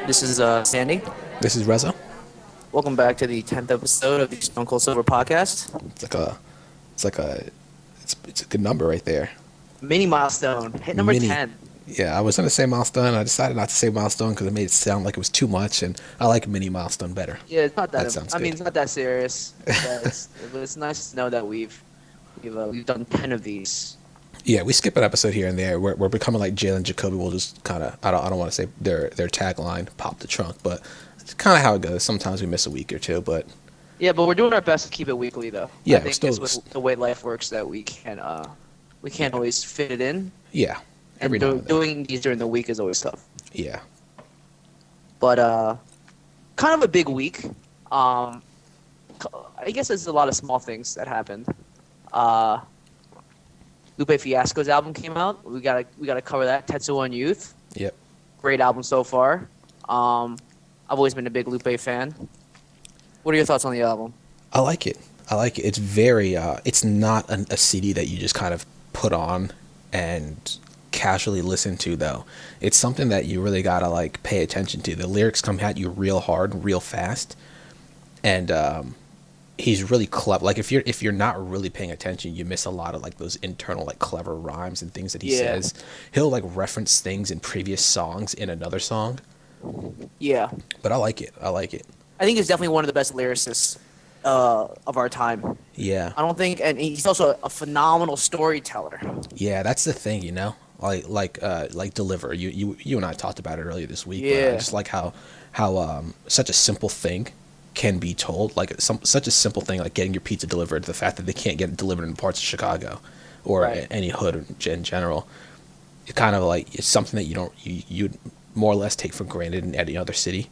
This is Sandy. This is Reza. Welcome back to the 10th episode of the Stone Cold Silver podcast. It's a good number right there. Mini milestone. Hit number 10. Yeah, I was going to say milestone. I decided not to say milestone because it made it sound like it was too much, and I like mini milestone better. Yeah, it's not that. Sounds I mean, good. it's not that serious. But it's nice to know that we've done 10 of these. Yeah, we skip an episode here and there. We're becoming like Jalen Jacoby. We'll just kind of I don't want to say their tagline pop the trunk, but it's kind of how it goes. Sometimes we miss a week or two, but Yeah, but we're doing our best to keep it weekly, though. Yeah, I think still- it's with the way life works that we can't always fit it in. yeah, And now and then. doing these during the week is always tough. Yeah, But kind of a big week. I guess there's a lot of small things that happened. Lupe Fiasco's album came out. We gotta cover that. Tetsuo and Youth. yep. Great album so far. I've always been a big Lupe fan. What are your thoughts on the album? I like it. It's very. It's not a CD that you just kind of put on and casually listen to, though. It's something that you really gotta like pay attention to. The lyrics come at you real hard, real fast, and he's really clever. Like if you're not really paying attention, you miss a lot of like those internal like clever rhymes and things that he says. He'll like reference things in previous songs in another song. Yeah, But I like it. I think he's definitely one of the best lyricists of our time. Yeah. I don't think, and he's also a phenomenal storyteller. Yeah, that's the thing, you know. Like Deliver. You and I talked about it earlier this week. Yeah. But I just like how such a simple thing can be told. Like such a simple thing like getting your pizza delivered. The fact that they can't get it delivered in parts of Chicago or Right. any hood in general. It kind of like it's something that you'd more or less take for granted in any other city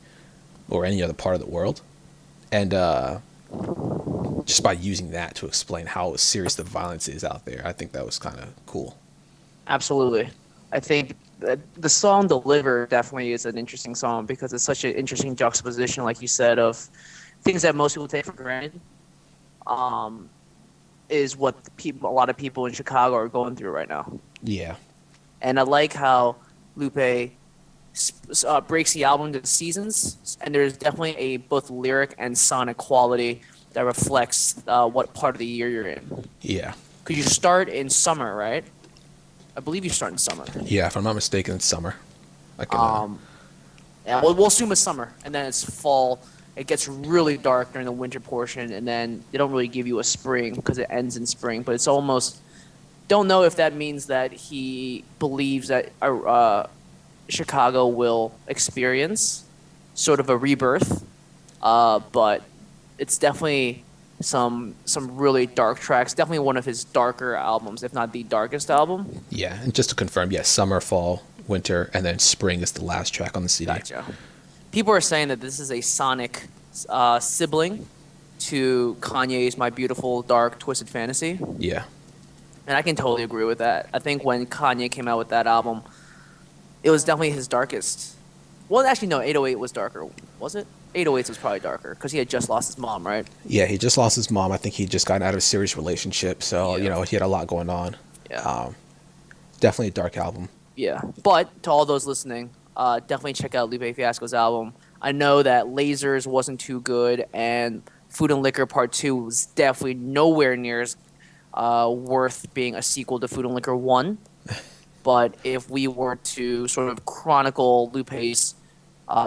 or any other part of the world. And just by using that to explain how serious the violence is out there, I think that was kind of cool. Absolutely. I think that the song Deliver definitely is an interesting song because it's such an interesting juxtaposition, like you said, of things that most people take for granted, is what a lot of people in Chicago are going through right now. Yeah. And I like how Lupe breaks the album into seasons, and there's definitely a both lyric and sonic quality that reflects what part of the year you're in. Yeah. Because you start in summer, right? I believe you start in summer. Yeah, if I'm not mistaken, it's summer. I can, Yeah, we'll assume it's summer, and then it's fall. It gets really dark during the winter portion, and then they don't really give you a spring because it ends in spring. But it's almost don't know if that means that he believes that Chicago will experience sort of a rebirth. But it's definitely some really dark tracks. Definitely one of his darker albums, if not the darkest album. yeah, and just to confirm, yes, summer, fall, winter, and then spring is the last track on the CD. Gotcha. People are saying that this is a sonic sibling to Kanye's My Beautiful Dark Twisted Fantasy. Yeah. And I can totally agree with that. I think when Kanye came out with that album, it was definitely his darkest. Well, actually, no, 808 was darker. Was it? 808 was probably darker because he had just lost his mom, right? Yeah, he just lost his mom. I think he just got out of a serious relationship. So, Yeah. he had a lot going on. Yeah. Definitely a dark album. Yeah. But to all those listening, definitely check out Lupe Fiasco's album. I know that Lasers wasn't too good, and Food and Liquor Part 2 was definitely nowhere near as worth being a sequel to Food and Liquor 1. But if we were to sort of chronicle Lupe's,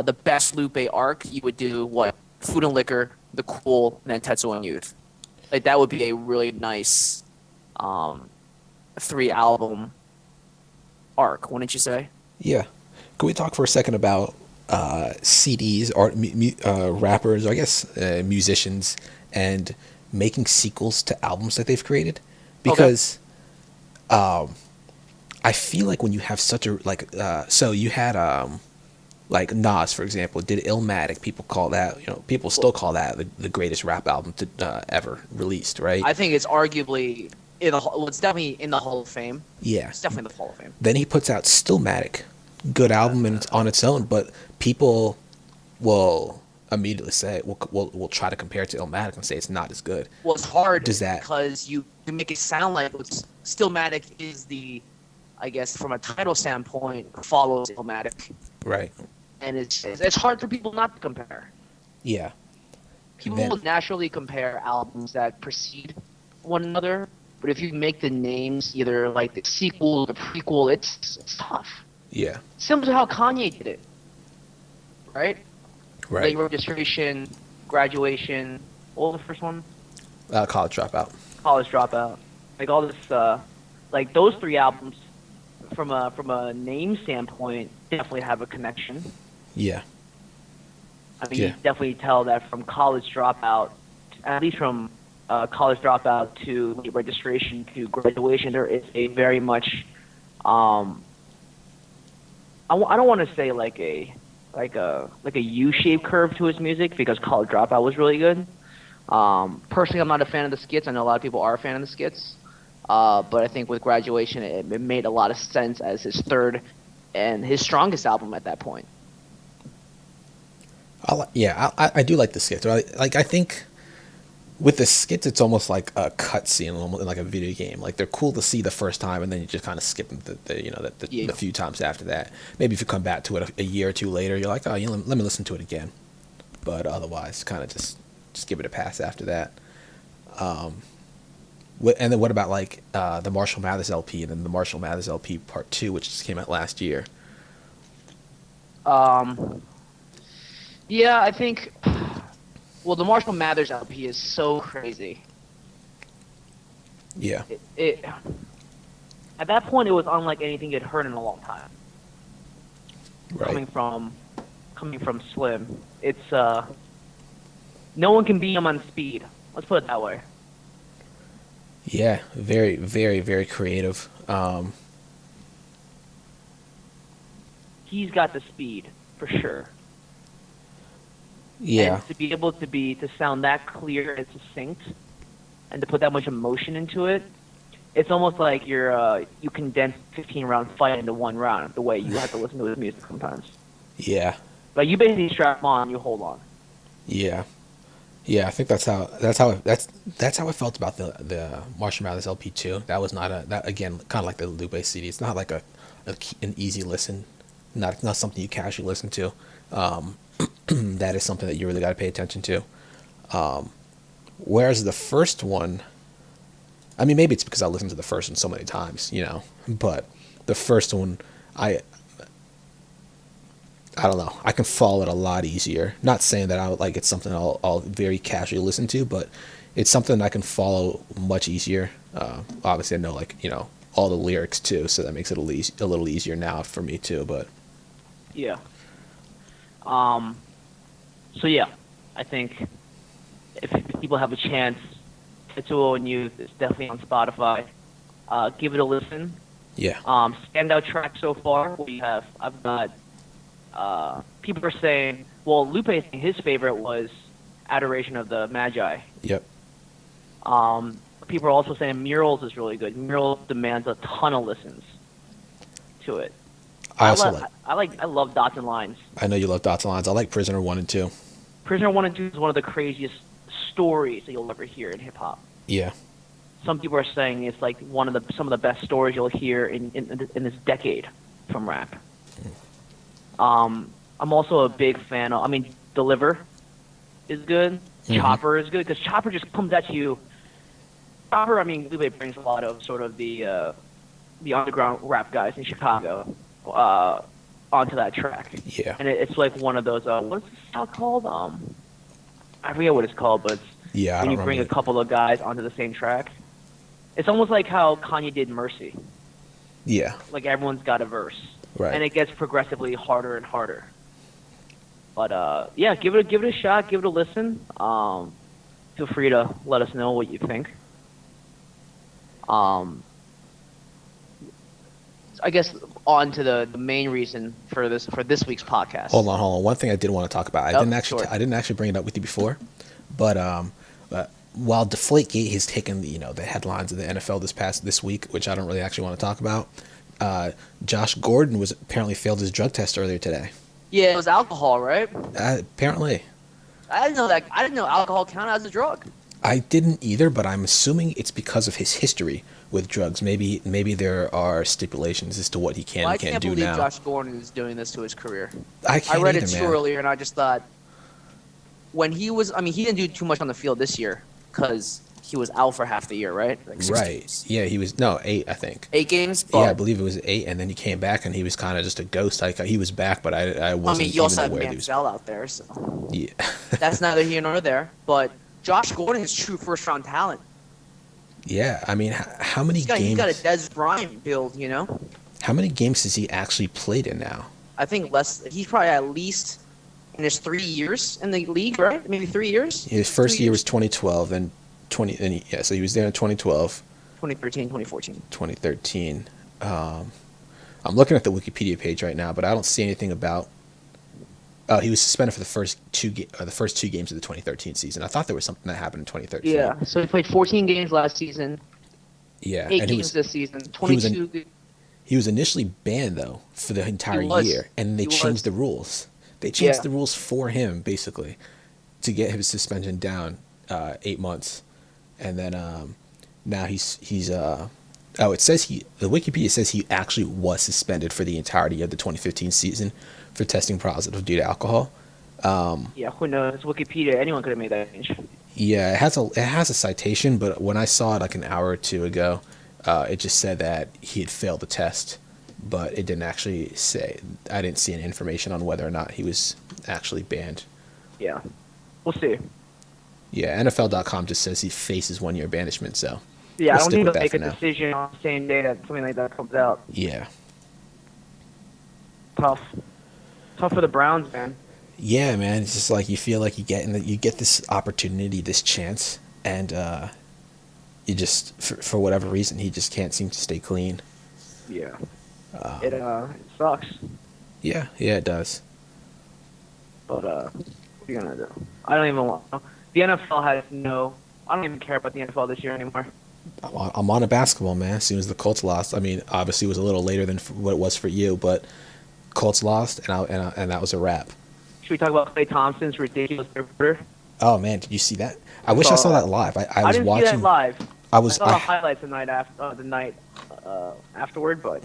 the best Lupe arc, you would do what? Food and Liquor, The Cool, and then Tetsuo and Youth. Like, that would be a really nice 3-album arc, wouldn't you say? Yeah. Can we talk for a second about CDs, rappers, or I guess musicians, and making sequels to albums that they've created? Because I feel like when you have such a so you had like Nas, for example, did Illmatic. People call that, people still call that the greatest rap album to ever released, right? I think it's arguably it's definitely in the Hall of Fame. Yeah. It's definitely in the Hall of Fame. Then he puts out Stillmatic, good album on its own, but people will immediately say we'll try to compare it to Illmatic and say it's not as good. Well, it's hard Does that- because you to make it sound like what's Stillmatic is the, I guess, from a title standpoint, follows Stillmatic. Right. And it's hard for people not to compare. Yeah. People will naturally compare albums that precede one another, but if you make the names either like the sequel or the prequel, it's tough. Yeah. Similar to how Kanye did it, right? Right. Late Registration, Graduation. What was the first one? College Dropout. College Dropout. Like all this, like those three albums, from a name standpoint, definitely have a connection. Yeah. I mean, you definitely tell that from College Dropout, at least from College Dropout to Late Registration to Graduation, there is a very much, I don't want to say like a U-shaped curve to his music, because College Dropout was really good. Personally, I'm not a fan of the skits. I know a lot of people are a fan of the skits, but I think with Graduation, it made a lot of sense as his third and his strongest album at that point. I do like the skits. I think with the skits, it's almost like a cutscene, almost like a video game. Like they're cool to see the first time, and then you just kind of skip them the few times after that. Maybe if you come back to it a year or two later, you're like, oh, let me listen to it again. But otherwise, kind of just give it a pass after that. And then what about like the Marshall Mathers LP and then the Marshall Mathers LP Part 2, which just came out last year? Yeah, I think. Well, the Marshall Mathers LP is so crazy. Yeah. It at that point, it was unlike anything you'd heard in a long time. Right. Coming from Slim, it's no one can beat him on speed. Let's put it that way. Yeah, very, very, very creative. He's got the speed for sure. Yeah. And to be able to sound that clear and succinct, and to put that much emotion into it, it's almost like you condense 15-round fight into one round. The way you have to listen to his music sometimes. Yeah. Like you basically strap on, you hold on. Yeah. Yeah, I think that's how I felt about the Marshall Mathers LP too. That was not that again, kind of like the Lupe CD. It's not like an easy listen, not something you casually listen to. That is something that you really got to pay attention to. Whereas the first one, I mean, maybe it's because I listened to the first one so many times, but the first one, I don't know. I can follow it a lot easier. Not saying that it's something I'll very casually listen to, but it's something I can follow much easier. Obviously, I know all the lyrics too, so that makes it a little easier now for me too. But yeah. So yeah, I think if people have a chance, Tetsuo and Youth is definitely on Spotify. Give it a listen. Yeah. Standout track so far. I've got. People are saying, well, Lupe saying his favorite was Adoration of the Magi. Yep. People are also saying Murals is really good. Murals demands a ton of listens to it. I love Dots and Lines. I know you love Dots and Lines. I like Prisoner 1 and 2. Prisoner 1 and 2 is one of the craziest stories that you'll ever hear in hip hop. Yeah. Some people are saying it's like some of the best stories you'll hear in this decade from rap. I'm also a big fan of, Deliver is good. Mm-hmm. Chopper is good, because Chopper just comes at you. Chopper, Lupe brings a lot of sort of the underground rap guys in Chicago onto that track. Yeah. And it's like one of those, what's this style called? I forget what it's called, but it's when you bring a couple of guys onto the same track. It's almost like how Kanye did Mercy. Yeah. Like everyone's got a verse. Right. And it gets progressively harder and harder. But yeah, give it a shot, give it a listen. Feel free to let us know what you think. I guess on to the main reason for this week's podcast. Hold on. One thing I did want to talk about. I didn't actually bring it up with you before, but while Deflategate has taken the headlines of the NFL this week, which I don't really actually want to talk about. Josh Gordon apparently failed his drug test earlier today. Yeah, it was alcohol, right? Apparently. I didn't know that. I didn't know alcohol counted as a drug. I didn't either, but I'm assuming it's because of his history with drugs. Maybe there are stipulations as to what he can Well, and I can't can't do believe now. Josh Gordon is doing this to his career. I I can't read either, it too man. earlier, and I just thought when he was, I mean, he didn't do too much on the field this year because he was out for half the year, right? Like six Right. games, Yeah, he was no 8, I think. 8 games. Yeah, I But believe it was 8, and then he came back and he was kind of just a ghost. Like he was back, but I I mean, wasn't you even also have aware that he was. Mansell out there, so Yeah. that's neither here nor there. But Josh Gordon is true first round talent. Yeah, I mean, how many He's got a games? Des Bryant build, you know. How many games has he actually played in now? I think less. He's probably at least in his 3 years in the league, right? Maybe 3 years. His first year was 2012, then 20, and yeah, so he was there in 2012, 2013, 2014. 2013. I'm looking at the Wikipedia page right now, but I don't see anything about. Oh, he was suspended for the first two games of the 2013 season. I thought there was something that happened in 2013. Yeah. So he played 14 games last season, Yeah, 8 games this season, 22. he was initially banned though for the entire He was. year, and they He was. changed the rules. They changed Yeah. the rules for him basically to get his suspension down 8 months, and then now he's oh, it says the Wikipedia says he actually was suspended for the entirety of the 2015 season for testing positive due to alcohol. Yeah, who knows? Wikipedia, anyone could have made that change. Yeah, it has a citation, but when I saw it like an hour or two ago, it just said that he had failed the test, but it didn't actually say. I didn't see any information on whether or not he was actually banned. Yeah. We'll see. Yeah, NFL.com just says he faces 1 year banishment. So Yeah, we'll I don't stick think with they'll that make for a now. decision on the same day that something like that comes out. Yeah, Tough. Tough for the Browns, man. yeah, man. It's just like you feel like you get this opportunity, this chance, and you just for whatever reason he just can't seem to stay clean. Yeah. It sucks. Yeah, it does. But what are you gonna do? I don't even want. The NFL has no. I don't even care about the NFL this year anymore. I'm on a basketball, man. As soon as the Colts lost, I mean, obviously it was a little later than what it was for you, but Colts lost, and that was a wrap. Should we talk about Klay Thompson's ridiculous third quarter? Oh man, did you see that? I wish I saw that live. I was didn't watching. see that live. I saw the highlights the night afterward, but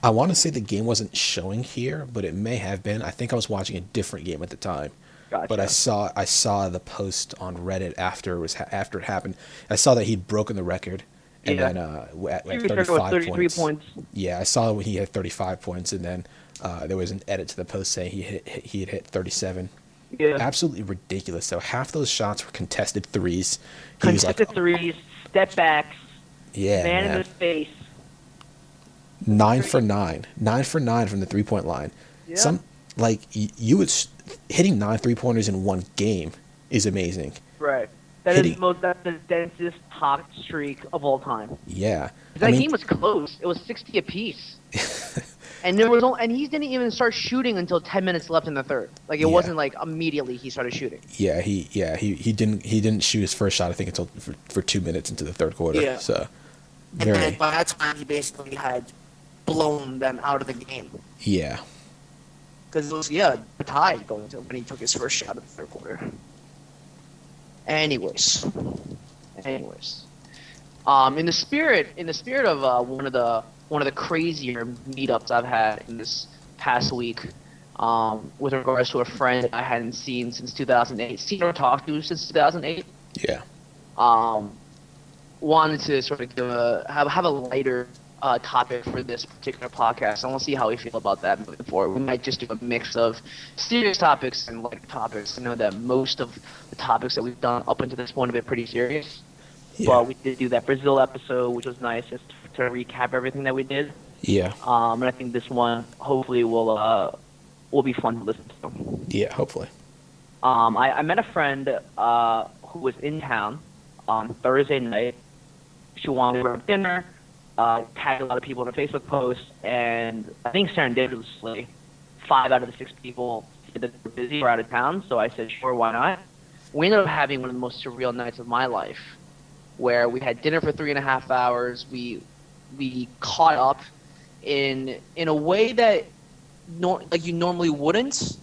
I want to say the game wasn't showing here, but it may have been. I think I was watching a different game at the time. gotcha. But I saw the post on Reddit after it happened. I saw that he'd broken the record, and Yeah. then at He returned with 35 33 points. Yeah, I saw when he had 35 points, and then there was an edit to the post saying he had hit 37. Yeah. Absolutely ridiculous. So half those shots were contested threes. He was Contested like, threes, step backs, yeah, man in man. the face. 9 for 9, 9 for 9 from the 3-point line. Yeah. Some like you would hitting 9 3-pointers in one game is amazing. Right. That's Hitting- the densest hot streak of all time. Yeah, That game was close. It was 60 apiece. And and he didn't even start shooting until 10 minutes left in the third. Like it Yeah. wasn't like immediately he started shooting. he didn't shoot his first shot I think until for 2 minutes into the third quarter. Yeah. So And then by that time he basically had blown them out of the game. yeah. Because it was tied going to when he took his first shot of the third quarter. Anyways, in the spirit of one of the crazier meetups I've had in this past week, with regards to a friend that I hadn't seen since 2008, seen or talked to since 2008. Yeah. Wanted to sort of have a lighter topic for this particular podcast. I want to see how we feel about that moving forward. We might just do a mix of serious topics and light topics. I know that most of the topics that we've done up until this point have been pretty serious. Yeah. But we did do that Brazil episode, which was nice, just to recap everything that we did. Yeah. And I think this one hopefully will be fun to listen to. Yeah, hopefully. I met a friend who was in town on Thursday night. She wanted to grab dinner. Tagged a lot of people in a Facebook post, and I think serendipitously, 5 out of the 6 people said that they were busy or out of town, so I said, sure, why not? We ended up having one of the most surreal nights of my life, where we had dinner for 3.5 hours. We caught up in a way that you normally wouldn't.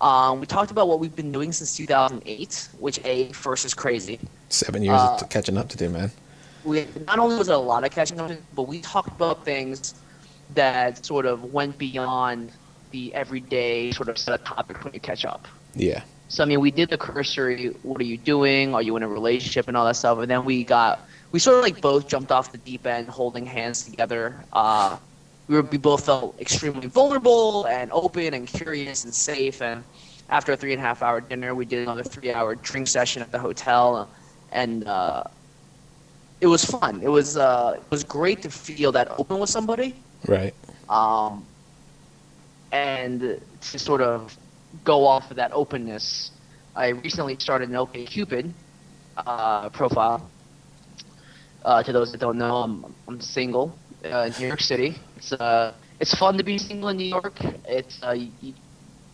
We talked about what we've been doing since 2008, which first is crazy. 7 years of catching up to do, man. We not only was it a lot of catching up, but we talked about things that sort of went beyond the everyday sort of set of topics when you catch up. Yeah. So I mean, we did the cursory. What are you doing? Are you in a relationship and all that stuff? And then we sort of like both jumped off the deep end, holding hands together. We both felt extremely vulnerable and open and curious and safe. And after a 3.5 hour dinner, we did another 3 hour drink session at the hotel, and it was fun. It was great to feel that open with somebody. Right. And to sort of go off of that openness, I recently started an OKCupid profile. To those that don't know, I'm single in New York City. It's fun to be single in New York. It's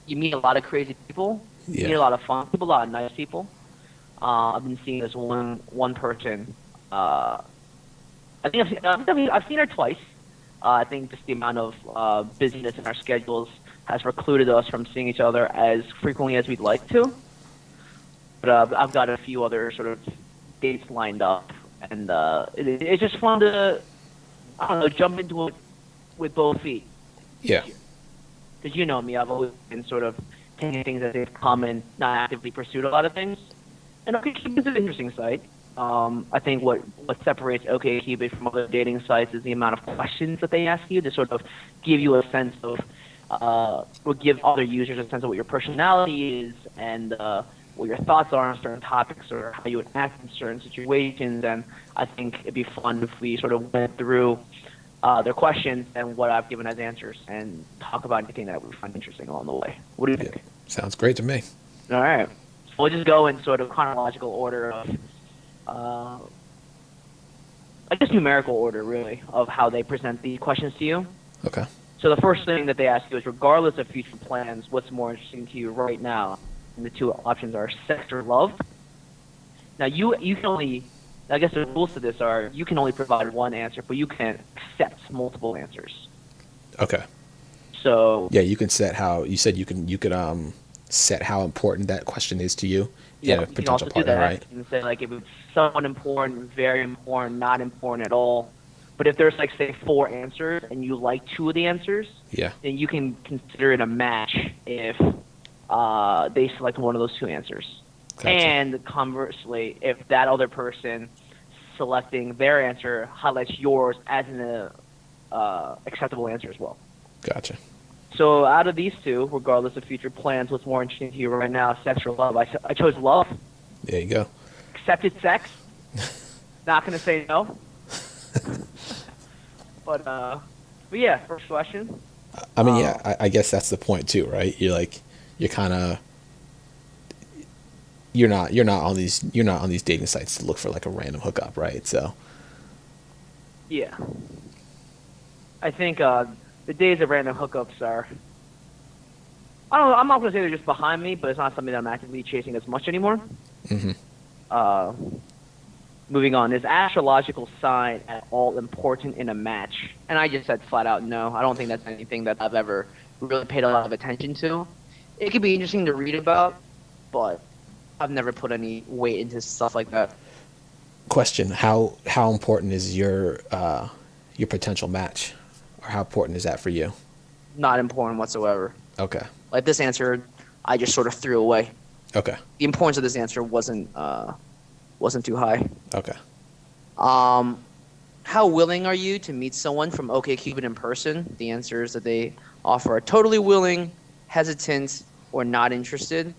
you meet a lot of crazy people. Yeah. You meet a lot of fun people, a lot of nice people. I've been seeing this one person. I think I've seen her twice. I think just the amount of busyness in our schedules has precluded us from seeing each other as frequently as we'd like to. But I've got a few other sort of dates lined up, and it's just fun to, I don't know, jump into it with both feet. Yeah. Because you know me, I've always been sort of taking things as they've come and not actively pursued a lot of things. And OkCupid is an interesting site. I think what separates OkCupid from other dating sites is the amount of questions that they ask you to sort of give you a sense of, or give other users a sense of what your personality is and what your thoughts are on certain topics or how you would act in certain situations. And I think it'd be fun if we sort of went through their questions and what I've given as answers and talk about anything that we find interesting along the way. What do you think? Sounds great to me. All right. So we'll just go in sort of chronological order of, I guess numerical order, really, of how they present the questions to you. Okay. So the first thing that they ask you is, regardless of future plans, what's more interesting to you right now? And the two options are sex or love. Now, you can only, I guess the rules to this are, you can only provide one answer, but you can accept multiple answers. Okay. So yeah, you can set how you said you could set how important that question is to you. Yeah, a you can potential also do partner, that. right? You can say like if it's somewhat important, very important, not important at all. But if there's like say 4 answers and you like 2 of the answers, Yeah. then you can consider it a match if they select one of those 2 answers. Gotcha. And conversely, if that other person selecting their answer highlights yours as an acceptable answer as well. Gotcha. So out of these 2, regardless of future plans, what's more interesting to you right now, sex or love? I chose love. There you go. Accepted sex. Not going to say no. But yeah, first question. I mean, yeah, I guess that's the point too, right? You're not on these dating sites to look for like a random hookup, right? So Yeah. I think the days of random hookups are, I don't know, I'm not going to say they're just behind me, but it's not something that I'm actively chasing as much anymore. Mm-hmm. Moving on, is astrological sign at all important in a match? And I just said flat out no. I don't think that's anything that I've ever really paid a lot of attention to. It could be interesting to read about, but I've never put any weight into stuff like that. Question: How important is your potential match, or how important is that for you? Not important whatsoever. Okay. Like this answer, I just sort of threw away. Okay. The importance of this answer wasn't too high. Okay. How willing are you to meet someone from OkCupid in person? The answers that they offer are totally willing, hesitant, or not interested.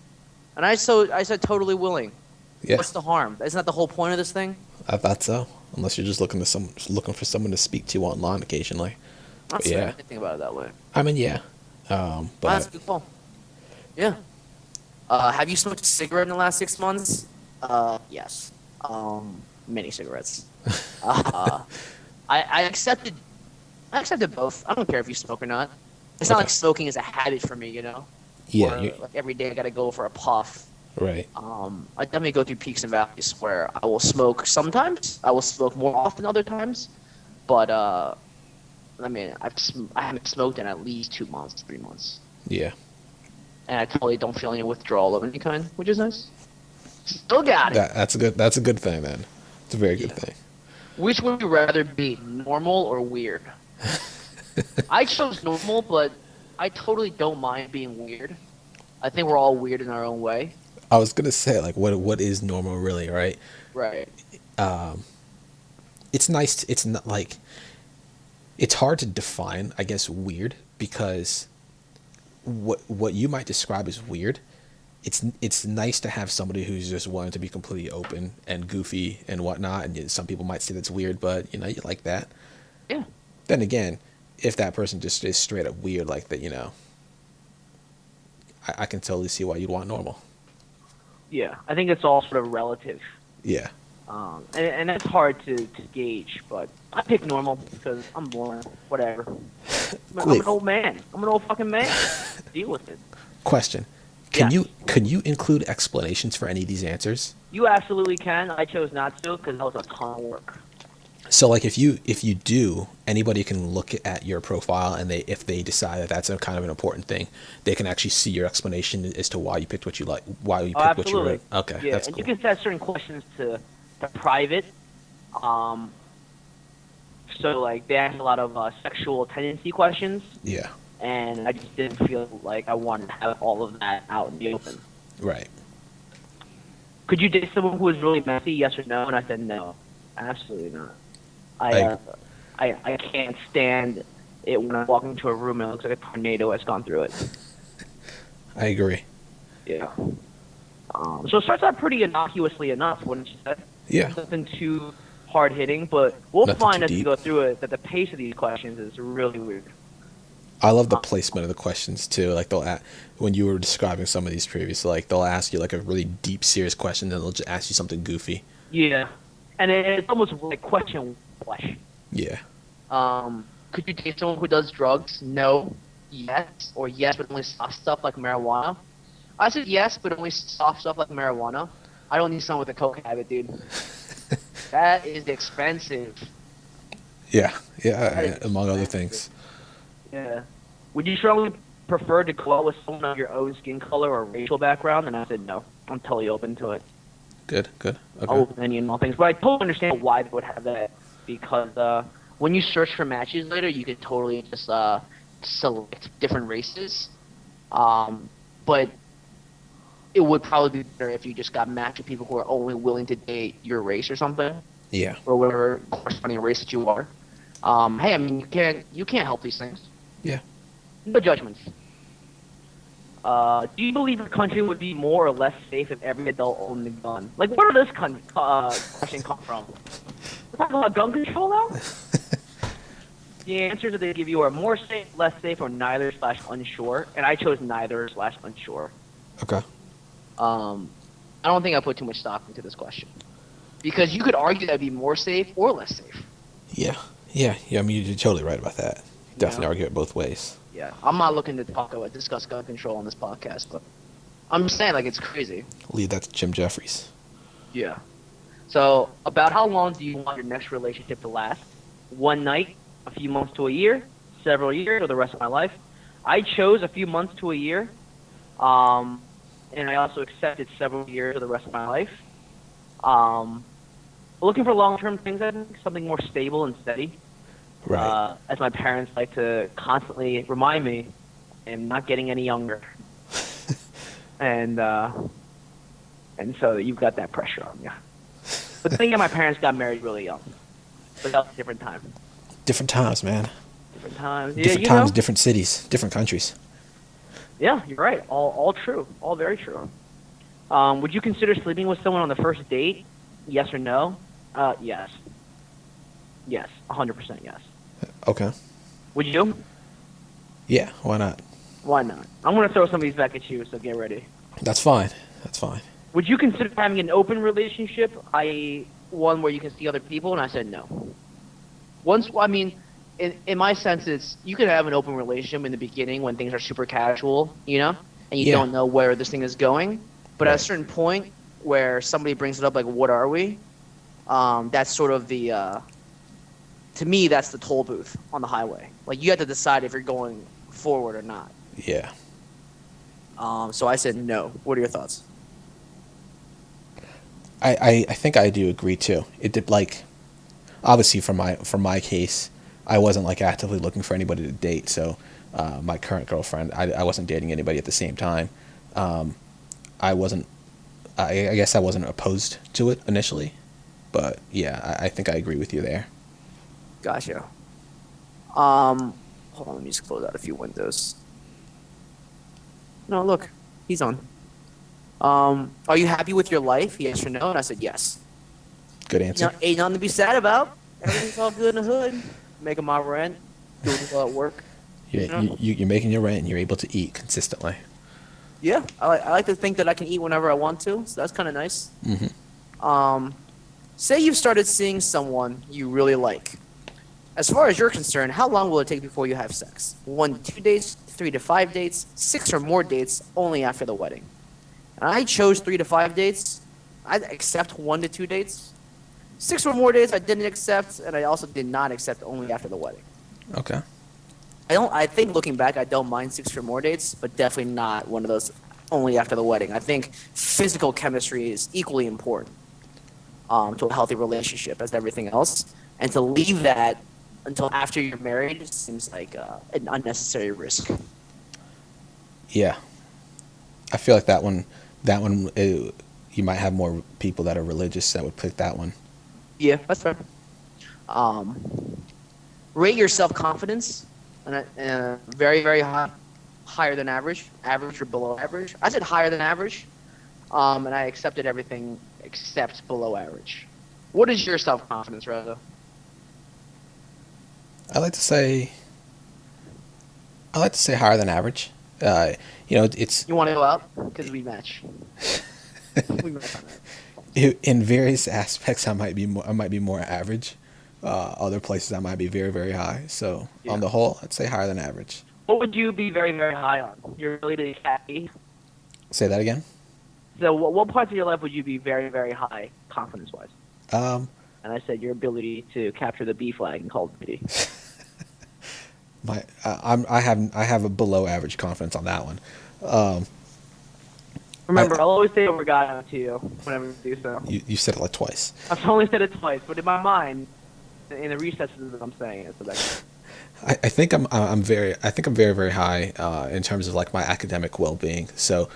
And I said totally willing. Yeah. What's the harm? Isn't that the whole point of this thing? I thought so. Unless you're just looking for someone to speak to online occasionally. Not Yeah. saying anything about it that way. I mean, yeah. But That's a good call. Yeah. Have you smoked a cigarette in the last 6 months? Yes. Many cigarettes. I accepted both. I don't care if you smoke or not. It's not Okay. like smoking is a habit for me, you know? yeah, Or, like every day I gotta go for a puff. right. I definitely go through peaks and valleys where I will smoke sometimes. I will smoke more often other times. But, I mean, I haven't smoked in at least 2 months, 3 months. Yeah. and I totally don't feel any withdrawal of any kind, which is nice. Still got it. That's a good thing then. It's a very good Yeah. thing. Which would you rather be, normal or weird? I chose normal, but I totally don't mind being weird. I think we're all weird in our own way. I was gonna say like what is normal really, right? Right. It's nice. It's not like it's hard to define, I guess, weird because what you might describe as weird, it's nice to have somebody who's just willing to be completely open and goofy and whatnot. And some people might say that's weird, but you like that. Yeah. Then again, if that person just is straight up weird like that, I can totally see why you'd want normal. Yeah. I think it's all sort of relative. Yeah. And that's hard to gauge, but I pick normal because I'm boring. Whatever. I'm Wait. an old man. I'm an old fucking man. Deal with it. Question. Yeah. Could you include explanations for any of these answers? You absolutely can. I chose not to because that was a ton of work. So like if you do, anybody can look at your profile and if they decide that that's a kind of an important thing, they can actually see your explanation as to why you picked what you like, why you picked what you Absolutely. wrote. Okay, Yeah, that's and cool. you can set certain questions to private. So like they asked a lot of sexual tendency questions, Yeah, and I just didn't feel like I wanted to have all of that out in the open. right. Could you date someone who was really messy? Yes or no? And I said no, absolutely not. I can't stand it when I walk into a room and it looks like a tornado has gone through it. I agree. Yeah. So it starts out pretty innocuously enough, wouldn't you say? Yeah. Nothing too hard hitting, but we'll Nothing find too as we deep. go through it that the pace of these questions is really weird. I love the placement of the questions too. Like when you were describing some of these previously, like they'll ask you like a really deep, serious question, then they'll just ask you something goofy. Yeah. And it's almost like question flesh. Yeah. Could you date someone who does drugs? No. Yes. Or yes, but only soft stuff like marijuana? I said yes, but only soft stuff like marijuana. I don't need someone with a coke habit, dude. That is expensive. Yeah. That Yeah. is Among other expensive. things. Yeah. Would you strongly prefer to go out with someone of your own skin color or racial background? And I said no. I'm totally open to it. Good. Okay. All opinion and all things. But I totally understand why they would have that. Because when you search for matches later, you could totally just select different races. But it would probably be better if you just got matched with people who are only willing to date your race or something. Yeah. Or whatever corresponding race that you are. Hey, I mean, you can't help these things. Yeah. No judgments. Do you believe your country would be more or less safe if every adult owned a gun? Like, where did this question come from? We're talking about gun control now? The answers that they give you are more safe, less safe, or neither/unsure. And I chose neither/unsure. Okay. I don't think I put too much stock into this question. Because you could argue that it'd be more safe or less safe. Yeah. Yeah. I mean, you're totally right about that. Definitely Yeah. argue it both ways. Yeah, I'm not looking to discuss gun control on this podcast, but I'm just saying, like, it's crazy. Leave that to Jim Jeffries. Yeah. So, about how long do you want your next relationship to last? One night, a few months to a year, several years, or the rest of my life? I chose a few months to a year, and I also accepted several years or the rest of my life. Looking for long-term things, I think, something more stable and steady. Right. As my parents like to constantly remind me, I'm not getting any younger. and so you've got that pressure on you. But then again, my parents got married really young. But that was a different time. Different times, man. Different times. Yeah, Different you times, know? different cities, different countries. Yeah, you're right. All true. All very true. Would you consider sleeping with someone on the first date? Yes or no? Yes. Yes, 100% yes. Okay. Would you? Yeah, why not? Why not? I'm going to throw some of these back at you, so get ready. That's fine. That's fine. Would you consider having an open relationship, i.e., one where you can see other people? And I said no. In my sense, it's you can have an open relationship in the beginning when things are super casual, and you don't know where this thing is going. But at a certain point where somebody brings it up, like, what are we? That's sort of the, to me, that's the toll booth on the highway. Like, you have to decide if you're going forward or not. Yeah. So I said no. What are your thoughts? I think I do agree too. It did like obviously from my case, I wasn't like actively looking for anybody to date. So my current girlfriend, I wasn't dating anybody at the same time. I wasn't. I guess I wasn't opposed to it initially, but yeah, I think I agree with you there. Gotcha. Hold on, let me just close out a few windows. No, look, he's on. Are you happy with your life? Yes or no? And I said yes. Good No, answer. ain't nothing to be sad about. Everything's all good in the hood. Making my rent, doing all that work. You're, You know? you're making your rent and you're able to eat consistently. Yeah, I like to think that I can eat whenever I want to, so that's kind of nice. Um, Say you've started seeing someone you really like. As far as you're concerned, how long will it take before you have sex? 1 to 2 dates, 3 to 5 dates, 6 or more dates only after the wedding. And I chose 3 to 5 dates. I'd accept 1 to 2 dates. 6 or more dates I didn't accept, and I also did not accept only after the wedding. Okay. I think looking back, I don't mind 6 or more dates, but definitely not one of those only after the wedding. I think physical chemistry is equally important to a healthy relationship as everything else, and to leave that until after you're married seems like an unnecessary risk. Yeah, I feel like that one, you might have more people that are religious that would pick that one. Yeah, that's fair. Um, Rate your self confidence, and very very high, higher than average, average or below average. I said higher than average, and I accepted everything except below average. What is your self confidence, Reza? I like to say I like to say higher than average. Uh, it's You want to go out? Because we match. We match on that. in various aspects I might be more average. Other places I might be very very high. So on Yeah. the whole, I'd say higher than average. What would you be very, very high on? Your ability to catch. Say that again. So, what parts of your life would you be very, very high confidence-wise? Um, And I said your ability to capture the B flag in Call of Duty. I have a below average confidence on that one. Um, I Remember, I'll always say over God to you whenever you do so. you said it like twice. I've only said it twice, but in my mind, in the recesses, I'm saying it. So that's I think I'm very very high in terms of like my academic well being. So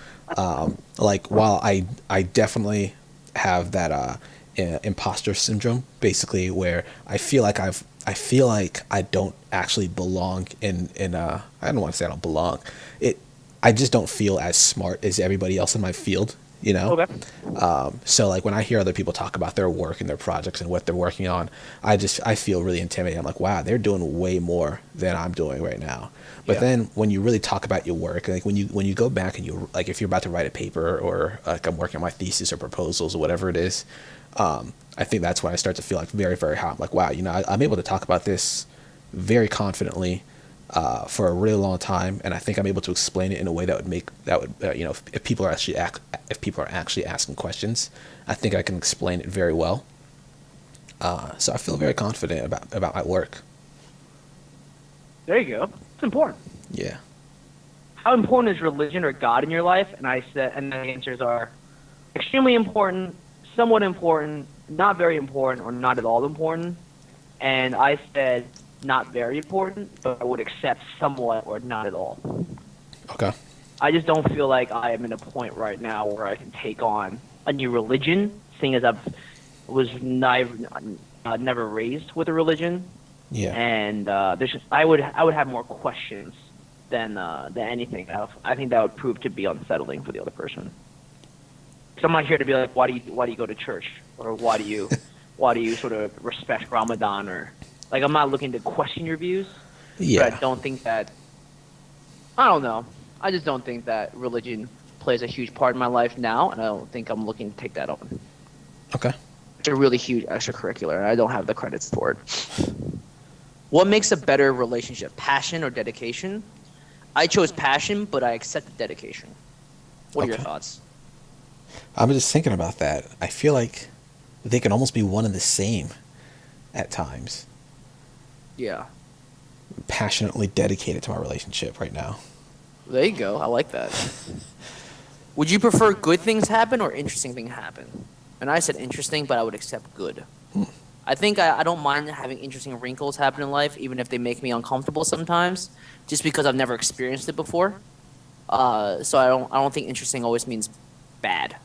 like while I definitely have that imposter syndrome, basically where I feel like I don't actually belong in I don't want to say I don't belong. It I just don't feel as smart as everybody else in my field. You know. okay. So like when I hear other people talk about their work and their projects and what they're working on, I feel really intimidated. I'm like, wow, they're doing way more than I'm doing right now. But Yeah. then when you really talk about your work, like when you go back and you like if you're about to write a paper or like I'm working on my thesis or proposals or whatever it is, I think that's when I start to feel like very very hot. I'm like, wow, I'm able to talk about this very confidently for a really long time, and I think I'm able to explain it in a way that would if people are actually asking questions, I think I can explain it very well. So I feel very confident about my work. There you go. It's important. Yeah. How important is religion or God in your life? And I said, and the answers are extremely important, somewhat important, not very important, or not at all important. And I said not very important, but I would accept somewhat or not at all. Okay. I just don't feel like I am in a point right now where I can take on a new religion, seeing as I was never raised with a religion, Yeah. and I would have more questions than anything. I think that would prove to be unsettling for the other person. So I'm not here to be like, why do you go to church, or why do you sort of respect Ramadan, or like I'm not looking to question your views, but I Yeah. don't think that I don't know. I just don't think that religion plays a huge part in my life now, and I don't think I'm looking to take that on. Okay. It's a really huge extracurricular, and I don't have the credits for it. What makes a better relationship, passion or dedication? I chose passion, but I accepted dedication. What are your Okay. thoughts? I'm just thinking about that. I feel like they can almost be one and the same at times. Yeah. Passionately dedicated to my relationship right now. There you go. I like that. Would you prefer good things happen or interesting things happen? And I said interesting, but I would accept good. I think I don't mind having interesting wrinkles happen in life, even if they make me uncomfortable sometimes, just because I've never experienced it before. So I don't think interesting always means bad.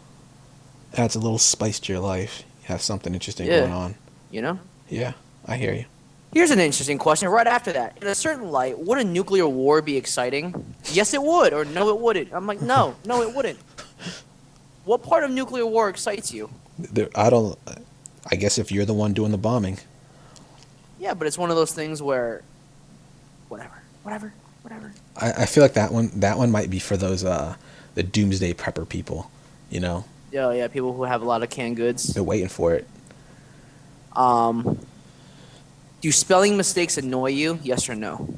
Adds a little spice to your life. You have something interesting Yeah. going on. You know? Yeah, I hear you. Here's an interesting question right after that. In a certain light, would a nuclear war be exciting? Yes, it would, or no, it wouldn't. I'm like, no, it wouldn't. What part of nuclear war excites you? I don't. I guess if you're the one doing the bombing, Yeah, but it's one of those things where, whatever. I feel like that one might be for those the doomsday prepper people. You know, Yeah, people who have a lot of canned goods. they're waiting for it. Do spelling mistakes annoy you? Yes or no?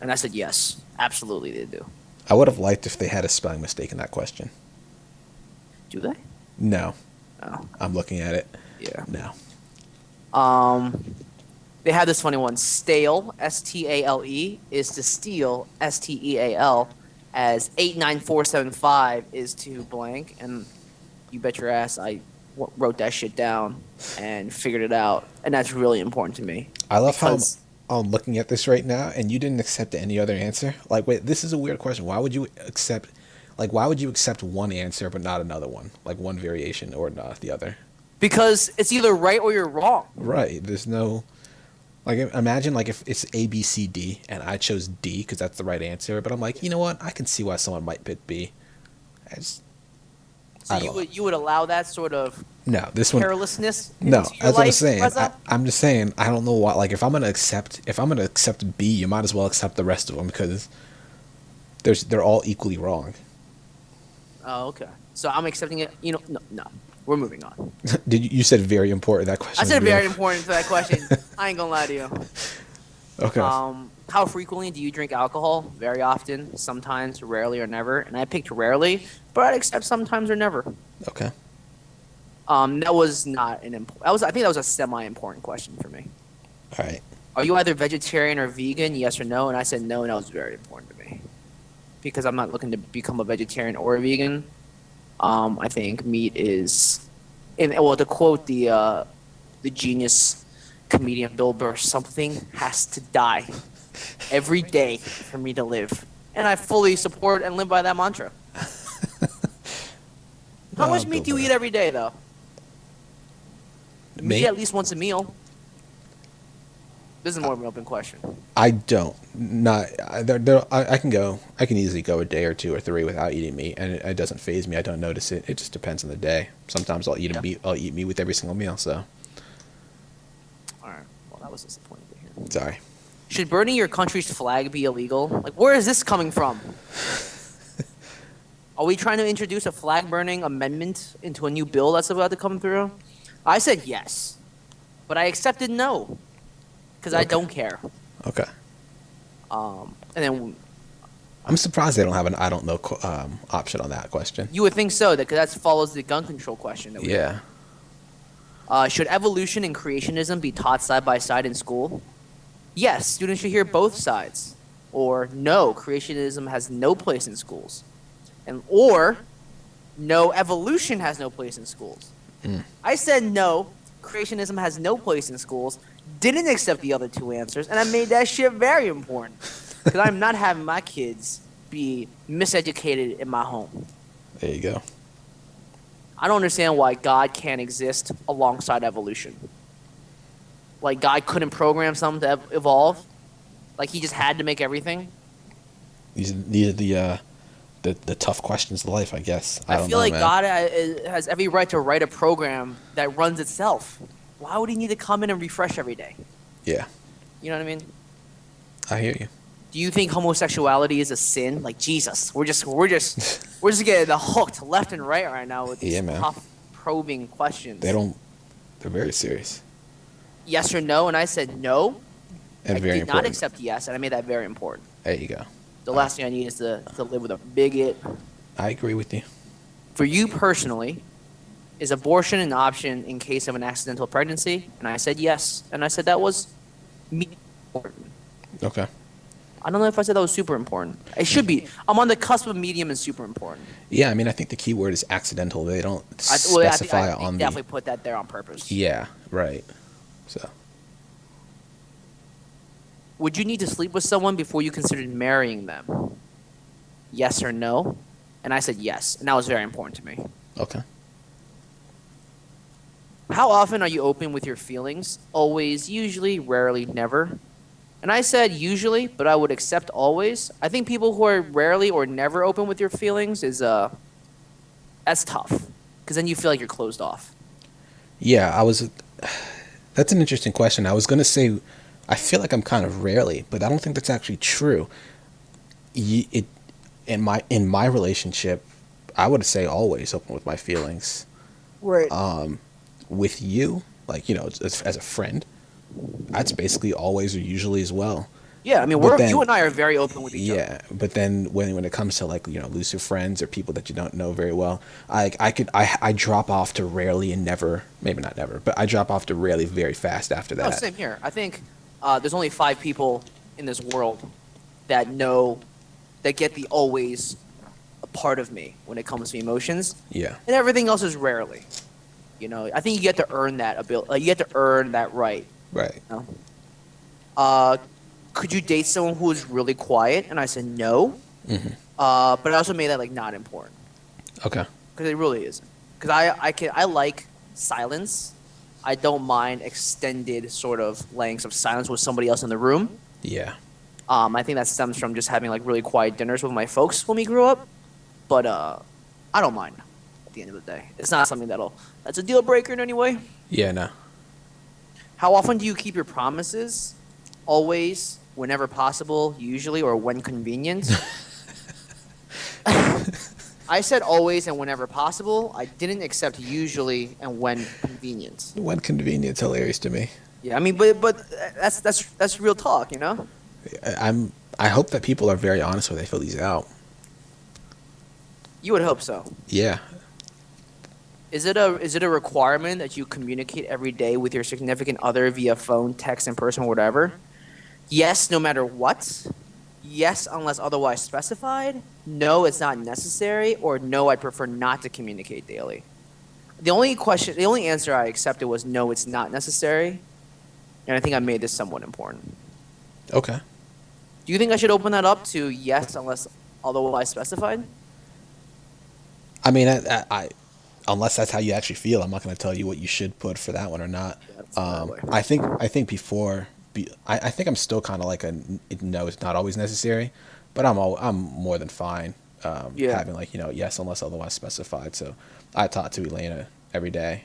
And I said yes. Absolutely, they do. I would have liked if they had a spelling mistake in that question. Do they? No, Oh, I'm looking at it. yeah. No. They had this funny one. Stale, Stale, is to steal, Steal, as 89475 is to blank. And you bet your ass I wrote that shit down and figured it out. And that's really important to me. I love Because- how I'm looking at this right now, and you didn't accept any other answer. Like, wait, this is a weird question. Why would you accept? Like, why would you accept one answer but not another one? Like one variation or not the other? Because it's either right or you're wrong. Right. There's no. Like, imagine like if it's A, B, C, D, and I chose D because that's the right answer. But I'm like, you know what? I can see why someone might pick B. I just, So I you don't- would allow that sort of no, this one. carelessness No, into your that's what I'm life, saying. Reza? I'm just saying. I don't know why. Like, if I'm gonna accept B, you might as well accept the rest of them because they're all equally wrong. Oh, okay. So I'm accepting it. You know, no. We're moving on. You said very important that question? I said was very important to that question. I ain't gonna lie to you. Okay. How frequently do you drink alcohol? Very often, sometimes, rarely, or never. And I picked rarely, but I'd accept sometimes or never. Okay. That was not an important. I think that was a semi-important question for me. All right. Are you either vegetarian or vegan? Yes or no? And I said no, and that was very important to me because I'm not looking to become a vegetarian or a vegan. I think meat is, to quote the genius comedian Bill Burr, something has to die every day for me to live, and I fully support and live by that mantra. How much meat do you Bill eat Burr. every day, though? Me? Meat at least once a meal. This is more of an open question. I don't. Not. I can go. I can easily go a day or two or three without eating meat, and it doesn't faze me. I don't notice it. It just depends on the day. Sometimes I'll eat meat. I'll eat meat with every single meal. So All right. Well, that was disappointing to hear. sorry. Should burning your country's flag be illegal? Like, where is this coming from? Are we trying to introduce a flag burning amendment into a new bill that's about to come through? I said yes, but I accepted no because I Okay. don't care. Okay. And then I'm surprised they don't have an I don't know option on that question. you would think so, because that follows the gun control question. That we Yeah. Should evolution and creationism be taught side by side in school? Yes, students should hear both sides. Or no, creationism has no place in schools. Or no, evolution has no place in schools. I said no, creationism has no place in schools. Didn't accept the other two answers, and I made that shit very important. Because I'm not having my kids be miseducated in my home. There you go. I don't understand why God can't exist alongside evolution. Like, God couldn't program something to evolve. Like, he just had to make everything. These are the tough questions of life, I guess. I don't feel know, like man. God has every right to write a program that runs itself. Why would he need to come in and refresh every day? Yeah, You know what I mean? I hear you. Do you think homosexuality is a sin? Like, Jesus, we're just getting hooked left and right now with these Yeah, man. tough, probing questions. They're very serious Yes or no? And I said no. and I very did not important. accept yes, and I made that very important. There you go. The last thing I need is to live with a bigot. I agree with you. For you personally, is abortion an option in case of an accidental pregnancy? And I said yes. And I said that was me. Okay. I don't know if I said that was super important. It should be. I'm on the cusp of medium and super important. Yeah, I mean, I think the key word is accidental. They don't I specify on the. definitely put that there on purpose. Yeah, right. So, Would you need to sleep with someone before you considered marrying them? Yes or no? And I said yes, and that was very important to me. okay. How often are you open with your feelings? Always, usually, rarely, never. And I said usually, but I would accept always. I think people who are rarely or never open with your feelings is that's tough, because then you feel like you're closed off. Yeah, I was. That's an interesting question. I was gonna say, I feel like I'm kind of rarely, but I don't think that's actually true. It in my relationship, I would say always open with my feelings. Right. With you, like as a friend, that's basically always or usually as well. Yeah, I mean, But then, you and I are very open with each other. yeah, but then when it comes to like looser friends or people that you don't know very well, I drop off to rarely and never, maybe not never, but I drop off to rarely very fast after No, that. same here. I think there's only 5 people in this world that know, that get the always a part of me when it comes to emotions, Yeah, and everything else is rarely. I think you get to earn that ability. Like, you get to earn that right. right. You know? Could you date someone who is really quiet? And I said no. But I also made that like not important, Okay. because it really isn't. Because I like silence. I don't mind extended sort of lengths of silence with somebody else in the room. Yeah. I think that stems from just having like really quiet dinners with my folks when we grew up. But I don't mind at the end of the day. It's not something that's a deal breaker in any way. Yeah. No. How often do you keep your promises? Always, whenever possible, usually, or when convenient. I said always and whenever possible. I didn't accept usually and when convenient. When convenient, hilarious to me. Yeah, I mean, but that's real talk, you know? I hope that people are very honest when they fill these out. You would hope so. Yeah. Is it a requirement that you communicate every day with your significant other via phone, text, in person, or whatever? Yes, no matter what. Yes, unless otherwise specified. No, it's not necessary. Or no, I prefer not to communicate daily. The only answer I accepted was no, it's not necessary. And I think I made this somewhat important. Okay. Do you think I should open that up to yes, unless otherwise specified? I mean, I unless that's how you actually feel, I'm not going to tell you what you should put for that one or not. I think before, I think I'm still kind of like no, it's not always necessary, but I'm more than fine having like yes unless otherwise specified. So I talk to Elena every day.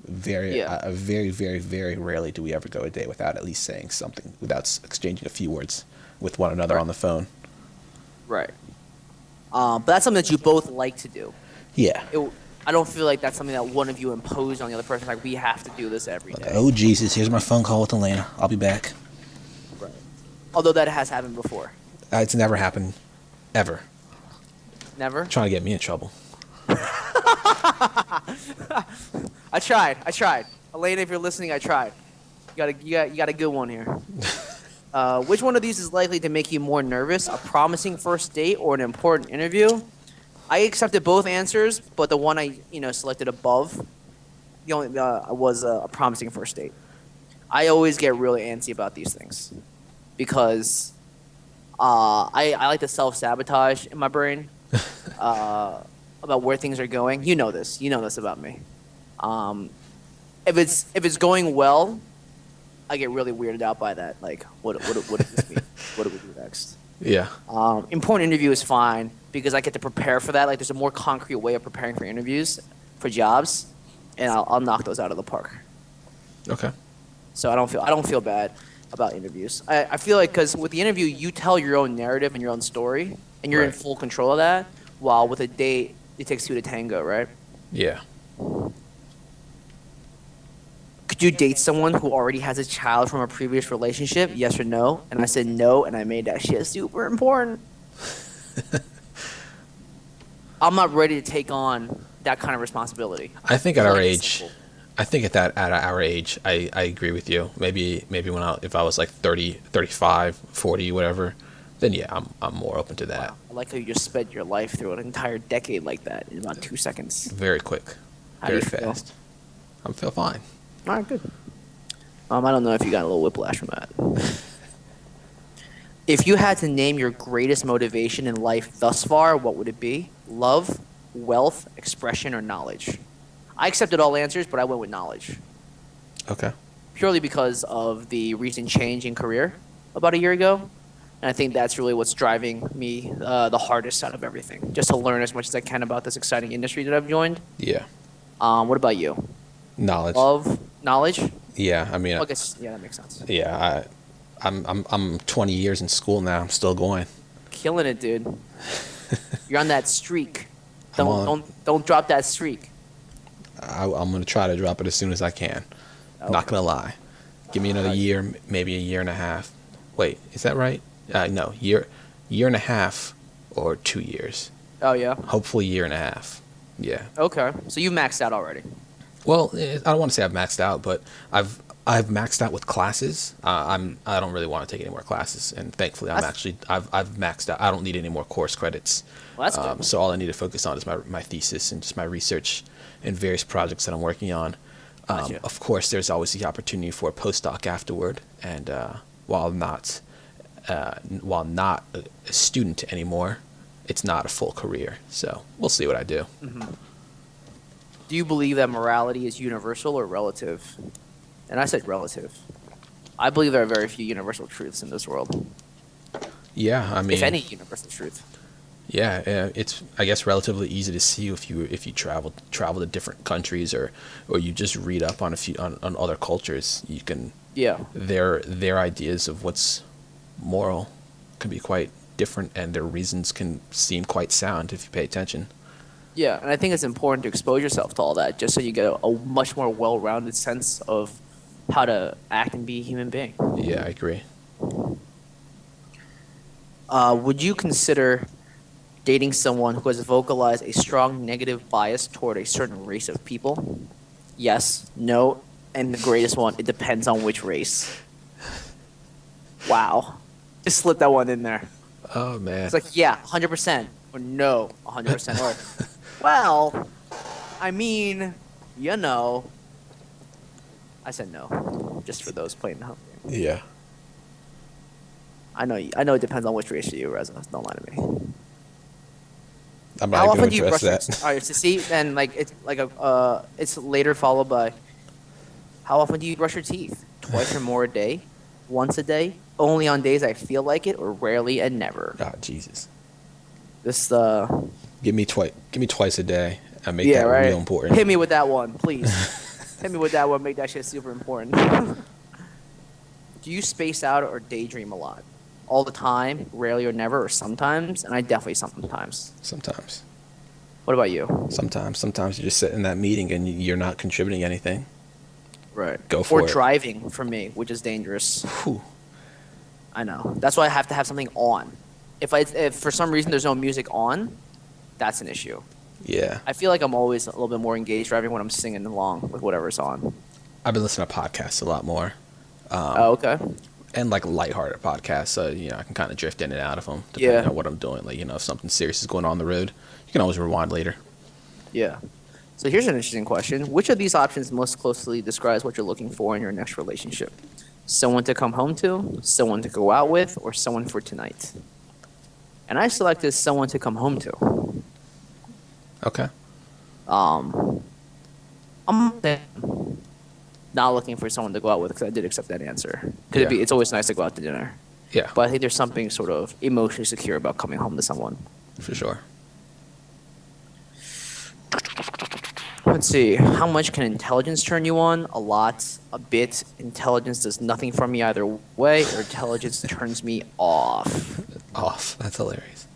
Very very very rarely do we ever go a day without at least saying something, without exchanging a few words with one another on the phone. Right. But that's something that you both like to do. Yeah. I don't feel like that's something that one of you imposed on the other person. Like, we have to do this every day. Oh Jesus! Here's my phone call with Elena. I'll be back. Right. Although that has happened before. It's never happened, ever. Never. Trying to get me in trouble. I tried. Elena, if you're listening, I tried. You got a good one here. Which one of these is likely to make you more nervous? A promising first date or an important interview? I accepted both answers, but the one I selected above, was a promising first date. I always get really antsy about these things because I like to self-sabotage in my brain about where things are going. You know this about me. If it's going well, I get really weirded out by that. Like, what does this mean? What do we do next? Yeah. Important interview is fine because I get to prepare for that. Like, there's a more concrete way of preparing for interviews, for jobs, and I'll knock those out of the park. Okay. So I don't feel bad about interviews. I feel like, because with the interview you tell your own narrative and your own story, and you're in full control of that. While with a date, it takes two to tango, right? Yeah. Could you date someone who already has a child from a previous relationship? Yes or no? And I said no, and I made that shit super important. I'm not ready to take on that kind of responsibility. I think at our age, at our age, I agree with you. Maybe if I was like 30, 35, 40, whatever, then yeah, I'm more open to that. Wow. I like how you just sped your life through an entire decade like that in about 2 seconds. Very quick, How do you very feel? fast. I feel fine. All right, good. I don't know if you got a little whiplash from that. If you had to name your greatest motivation in life thus far, what would it be? Love, wealth, expression, or knowledge? I accepted all answers, but I went with knowledge. Okay. Purely because of the recent change in career about a year ago. And I think that's really what's driving me the hardest out of everything. Just to learn as much as I can about this exciting industry that I've joined. Yeah. What about you? Knowledge. Love, knowledge? Yeah, I mean, Well, I guess, yeah, that makes sense. yeah, I'm 20 years in school now. I'm still going. Killing it, dude. You're on that streak. I'm on. Don't drop that streak. I'm gonna try to drop it as soon as I can. Okay. Not gonna lie. Give me another year, maybe a year and a half. Wait, is that right? No, year and a half or 2 years. Oh yeah. Hopefully, year and a half. Yeah. Okay. So you maxed out already. Well, I don't want to say I've maxed out, but I've maxed out with classes. I don't really want to take any more classes, and thankfully I've maxed out. I don't need any more course credits. Well, that's good. So all I need to focus on is my thesis and just my research and various projects that I'm working on. Gotcha. Of course, there's always the opportunity for a postdoc afterward, and while not a student anymore, it's not a full career. So we'll see what I do. Mm-hmm. Do you believe that morality is universal or relative? And I said relative. I believe there are very few universal truths in this world. Yeah, I mean, If any universal truth. yeah, it's I guess relatively easy to see if you travel to different countries or you just read up on on other cultures. You can Yeah. their ideas of what's moral can be quite different, and their reasons can seem quite sound if you pay attention. Yeah, and I think it's important to expose yourself to all that just so you get a much more well-rounded sense of how to act and be a human being. Yeah, I agree. Would you consider dating someone who has vocalized a strong negative bias toward a certain race of people? Yes, no, and the greatest one, it depends on which race. Wow. Just slip that one in there. Oh man. It's like, yeah, 100%, or no, 100%, or, well, I mean, you know. I said no, just for those playing the home game. Yeah. I know it depends on which race you, Reza. Don't lie to me. I'm How not often going do to you address brush that. All right, so see, and like it's like it's later followed by. How often do you brush your teeth? Twice or more a day? Once a day? Only on days I feel like it, or rarely and never? Ah, Jesus. This Give me twice a day. I make yeah, that right. real important. Hit me with that one, please. Hit me with that one. Make that shit super important. Do you space out or daydream a lot? All the time, rarely or never, or sometimes? And I definitely sometimes. Sometimes. What about you? Sometimes you just sit in that meeting and you're not contributing anything. Right. Go for or it. driving for me, which is dangerous. Whew. I know. That's why I have to have something on. If for some reason there's no music on, that's an issue. Yeah. I feel like I'm always a little bit more engaged driving when I'm singing along with whatever's on. I've been listening to podcasts a lot more. Oh, okay. And like lighthearted podcasts, so I can kind of drift in and out of them depending Yeah. on what I'm doing. Like if something serious is going on the road, you can always rewind later. Yeah. So here's an interesting question. Which of these options most closely describes what you're looking for in your next relationship? Someone to come home to, someone to go out with, or someone for tonight? And I selected someone to come home to. Okay. I'm not looking for someone to go out with because I did accept that answer. Yeah. It's always nice to go out to dinner. Yeah. But I think there's something sort of emotionally secure about coming home to someone. For sure. Let's see. How much can intelligence turn you on? A lot, a bit. Intelligence does nothing for me either way, or intelligence turns me off. Off. That's hilarious.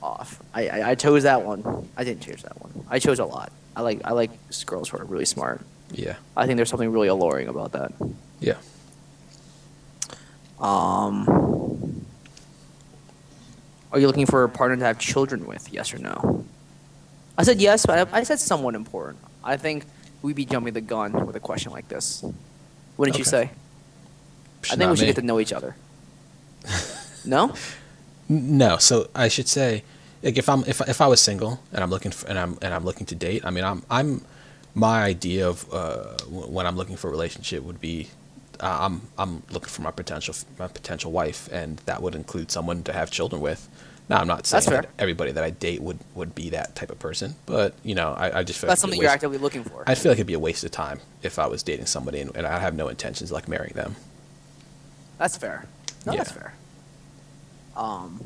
Off. I chose that one. I didn't choose that one. I chose a lot. I like girls who are really smart. Yeah. I think there's something really alluring about that. Yeah. Are you looking for a partner to have children with? Yes or no? I said yes, but I said somewhat important. I think we'd be jumping the gun with a question like this. Wouldn't you Okay. say? I think we should get to know each other. No? No, so I should say, like if I was single and I'm looking for and I'm looking to date, I mean I'm my idea of when I'm looking for a relationship would be I'm looking for my potential wife, and that would include someone to have children with. Now I'm not That's saying fair. that everybody that I date would be that type of person, but you know I just feel like That's something you're actively looking for. I feel like it'd be a waste of time if I was dating somebody and I have no intentions of like marrying them. That's fair. No, Yeah. that's fair. Um,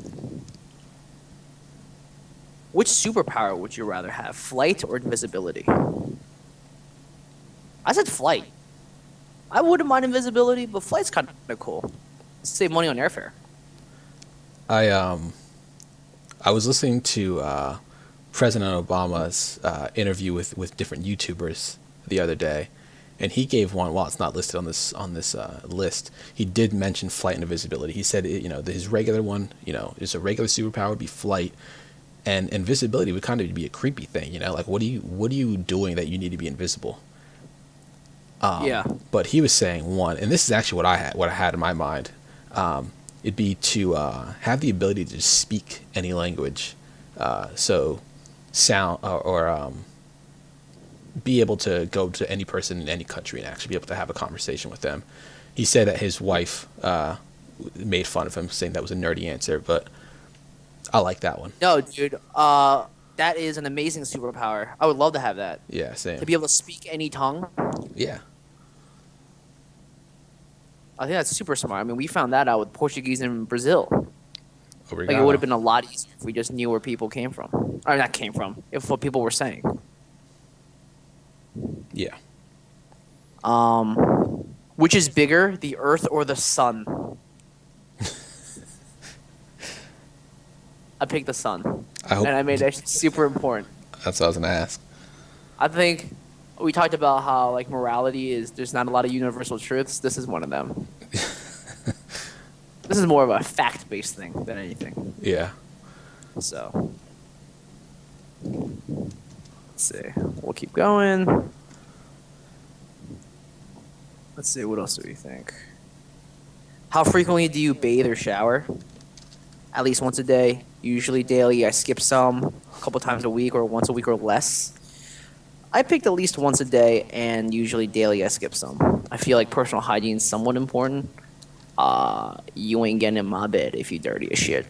which superpower would you rather have, flight or invisibility? I said flight. I wouldn't mind invisibility, but flight's kind of cool. Save money on airfare. I I was listening to President Obama's interview with different YouTubers the other day, and he gave one. While it's not listed on this list, he did mention flight and invisibility. He said, you know, his regular one, you know, his regular superpower would be flight, and invisibility would kind of be a creepy thing. You know, like what are you doing that you need to be invisible? Yeah. But he was saying one, and this is actually what I had in my mind. It'd be to have the ability to just speak any language, so sound or be able to go to any person in any country and actually be able to have a conversation with them. He said that his wife made fun of him, saying that was a nerdy answer, but I like that one. No, dude. That is an amazing superpower. I would love to have that. Yeah, same. To be able to speak any tongue. Yeah, I think that's super smart. I mean, we found that out with Portuguese in Brazil. Like, it obrigado. would have been a lot easier if we just knew where people came from. Or not came from, if what people were saying. Yeah, Which is bigger, the Earth or the Sun? I picked the Sun. I hope And I made that super important. that's what I was gonna ask. I think we talked about how, like, morality is, there's not a lot of universal truths. This is one of them. This is more of a fact-based thing than anything. Yeah, So, let's see. We'll keep going. Let's see. What else do we think? How frequently do you bathe or shower? At least once a day. Usually daily. I skip some. A couple times a week or once a week or less. I picked at least once a day, and usually daily I skip some. I feel like personal hygiene is somewhat important. You ain't getting in my bed if you dirty as shit.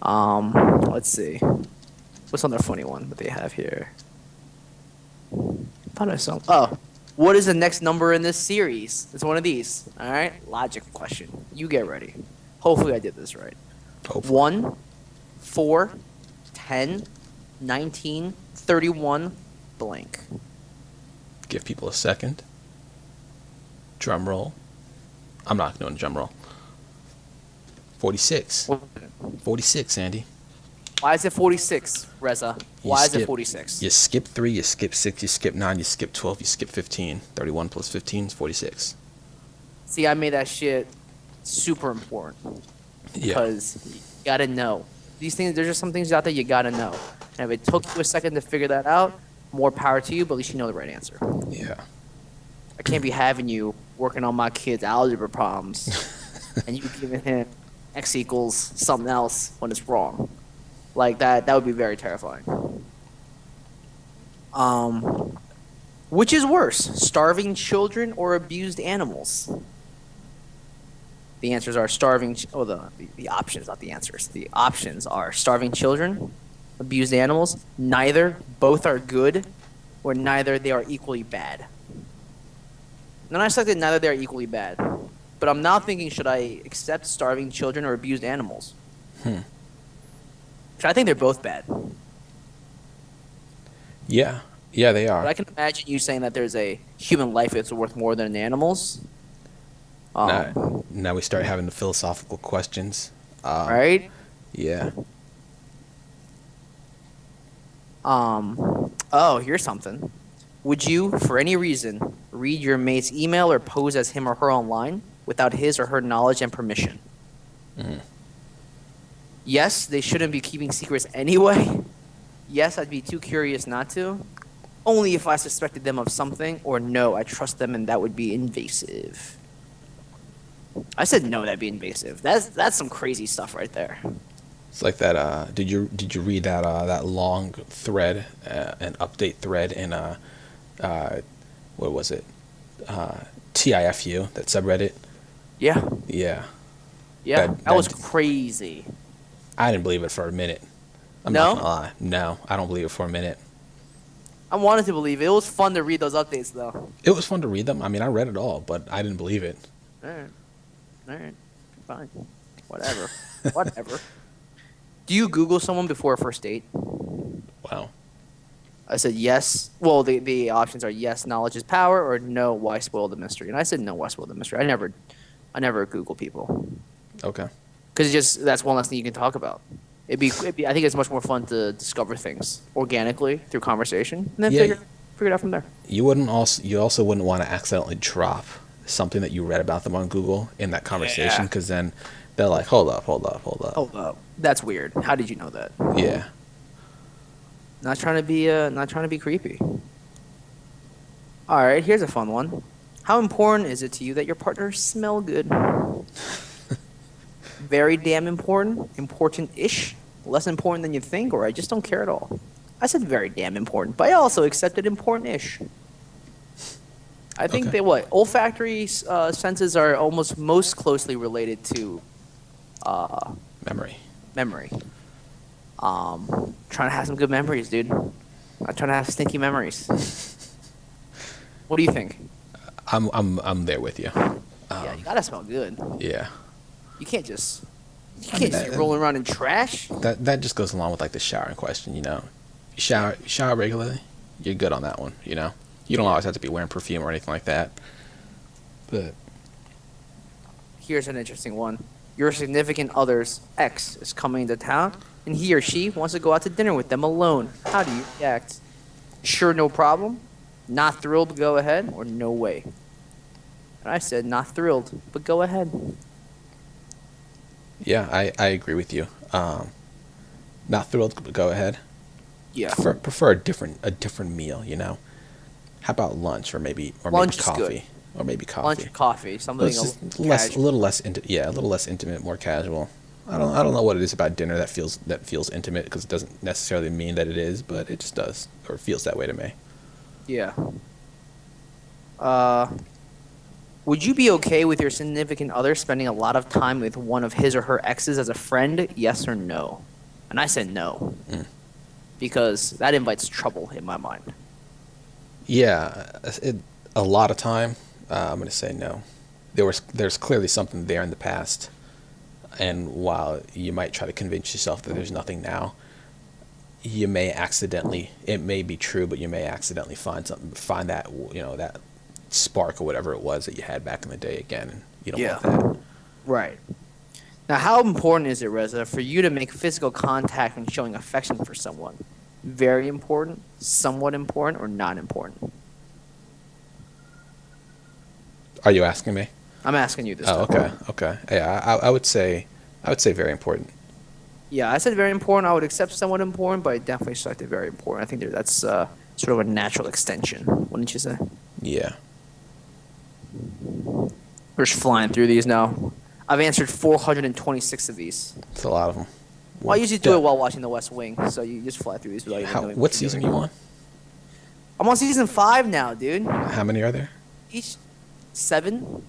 Let's see. What's another funny one that they have here? Thought I saw. Oh, what is the next number in this series? It's one of these. All right, logic question. You get ready. Hopefully, I did this right. hopefully. 1, 4, 10, 19, 31, blank. Give people a second. Drum roll. I'm not doing a drum roll. 46. 46, Andy. Why is it 46, Reza? Why is it 46? You skip 3, you skip 6, you skip 9, you skip 12, you skip 15. 31 plus 15 is 46. See, I made that shit super important Yeah. because you gotta know. These things, there's just some things out there you gotta know. And if it took you a second to figure that out, more power to you, but at least you know the right answer. Yeah. I can't be having you working on my kid's algebra problems and you giving him x equals something else when it's wrong. Like that would be very terrifying. Which is worse, starving children or abused animals? The answers are the options, not the answers. The options are starving children, abused animals, neither, both are good, or neither, they are equally bad. Then I selected neither, they are equally bad. But I'm now thinking, should I accept starving children or abused animals? I think they're both bad. Yeah. Yeah, they But are. I can imagine you saying that there's a human life that's worth more than an animal's. Now we start having the philosophical questions. Right? Yeah. Oh, here's something. Would you, for any reason, read your mate's email or pose as him or her online without his or her knowledge and permission? Yes, they shouldn't be keeping secrets anyway. Yes, I'd be too curious not to. Only if I suspected them of something, or no, I trust them and that would be invasive. I said no, that'd be invasive. That's some crazy stuff right there. It's like that. Did you read that long thread, an update thread in what was it? TIFU, that subreddit. Yeah, Yeah, yeah, that that was that crazy. I didn't believe it for a minute. I'm not gonna No, lie. No, I don't believe it for a minute. I wanted to believe it. It was fun to read those updates though. It was fun to read them. I mean, I read it all, but I didn't believe it. All right, all right, fine, whatever, whatever. Do you Google someone before a first date? Wow. I said yes. Well, the options are yes, knowledge is power, or no, why spoil the mystery? And I said no, why spoil the mystery? I never Google people Okay. because that's one less thing you can talk about. It'd be. I think it's much more fun to discover things organically through conversation, and then Yeah. figure it out from there. You also wouldn't want to accidentally drop something that you read about them on Google in that conversation, Yeah. because then they're like, hold up, hold up, hold up. Hold up, that's weird. How did you know that? Yeah. Not trying to be creepy. All right, here's a fun one. How important is it to you that your partner smell good? Very damn important, important-ish, less important than you think, or I just don't care at all. I said very damn important, but I also accepted important-ish. I think Okay. olfactory senses are almost most closely related to Memory. memory. Trying to have some good memories, dude. Not trying to have stinky memories. What do you think? I'm there with you. Yeah, you gotta smell good. Yeah. You can't just I mean, be rolling around in trash. That just goes along with like the showering question, you know. You shower regularly, you're good on that one, you know. You don't always have to be wearing perfume or anything like that. But Here's an interesting one. Your significant other's ex is coming to town, and he or she wants to go out to dinner with them alone. How do you react? Sure, no problem. Not thrilled, go ahead, or no way. And I said, not thrilled, but go ahead. yeah, I agree with you. Not thrilled, but go ahead. Yeah. Prefer a different meal, you know. How about lunch, or maybe Lunch is coffee, good. or maybe coffee. Lunch or coffee, something It's just a a little less a little less intimate, more casual. I don't know what it is about dinner that feels intimate, because it doesn't necessarily mean that it is, but it just does, or feels that way to me. Yeah. Would you be okay with your significant other spending a lot of time with one of his or her exes as a friend? Yes or no? And I said no. Because that invites trouble in my mind. Yeah, a lot of time. I'm gonna say no. There's clearly something there in the past, and while you might try to convince yourself that there's nothing now, you may accidentally. It may be true, but you may accidentally find that, you know, that spark or whatever it was that you had back in the day again, and you don't want that. Right. Now, how important is it, Reza, for you to make physical contact when showing affection for someone? Very important, somewhat important, or not important? Are you asking me? I'm asking you this Oh, time. okay. Yeah, I would say very important. Yeah, I said very important. I would accept somewhat important, but I definitely selected very important. I think that's sort of a natural extension, wouldn't you say? Yeah. We're just flying through these now. I've answered 426 of these. It's a lot of them. Well, I usually do it while watching The West Wing, so you just fly through these without even knowing. What season you on? I'm on season 5 now, dude. How many are there? Each 7,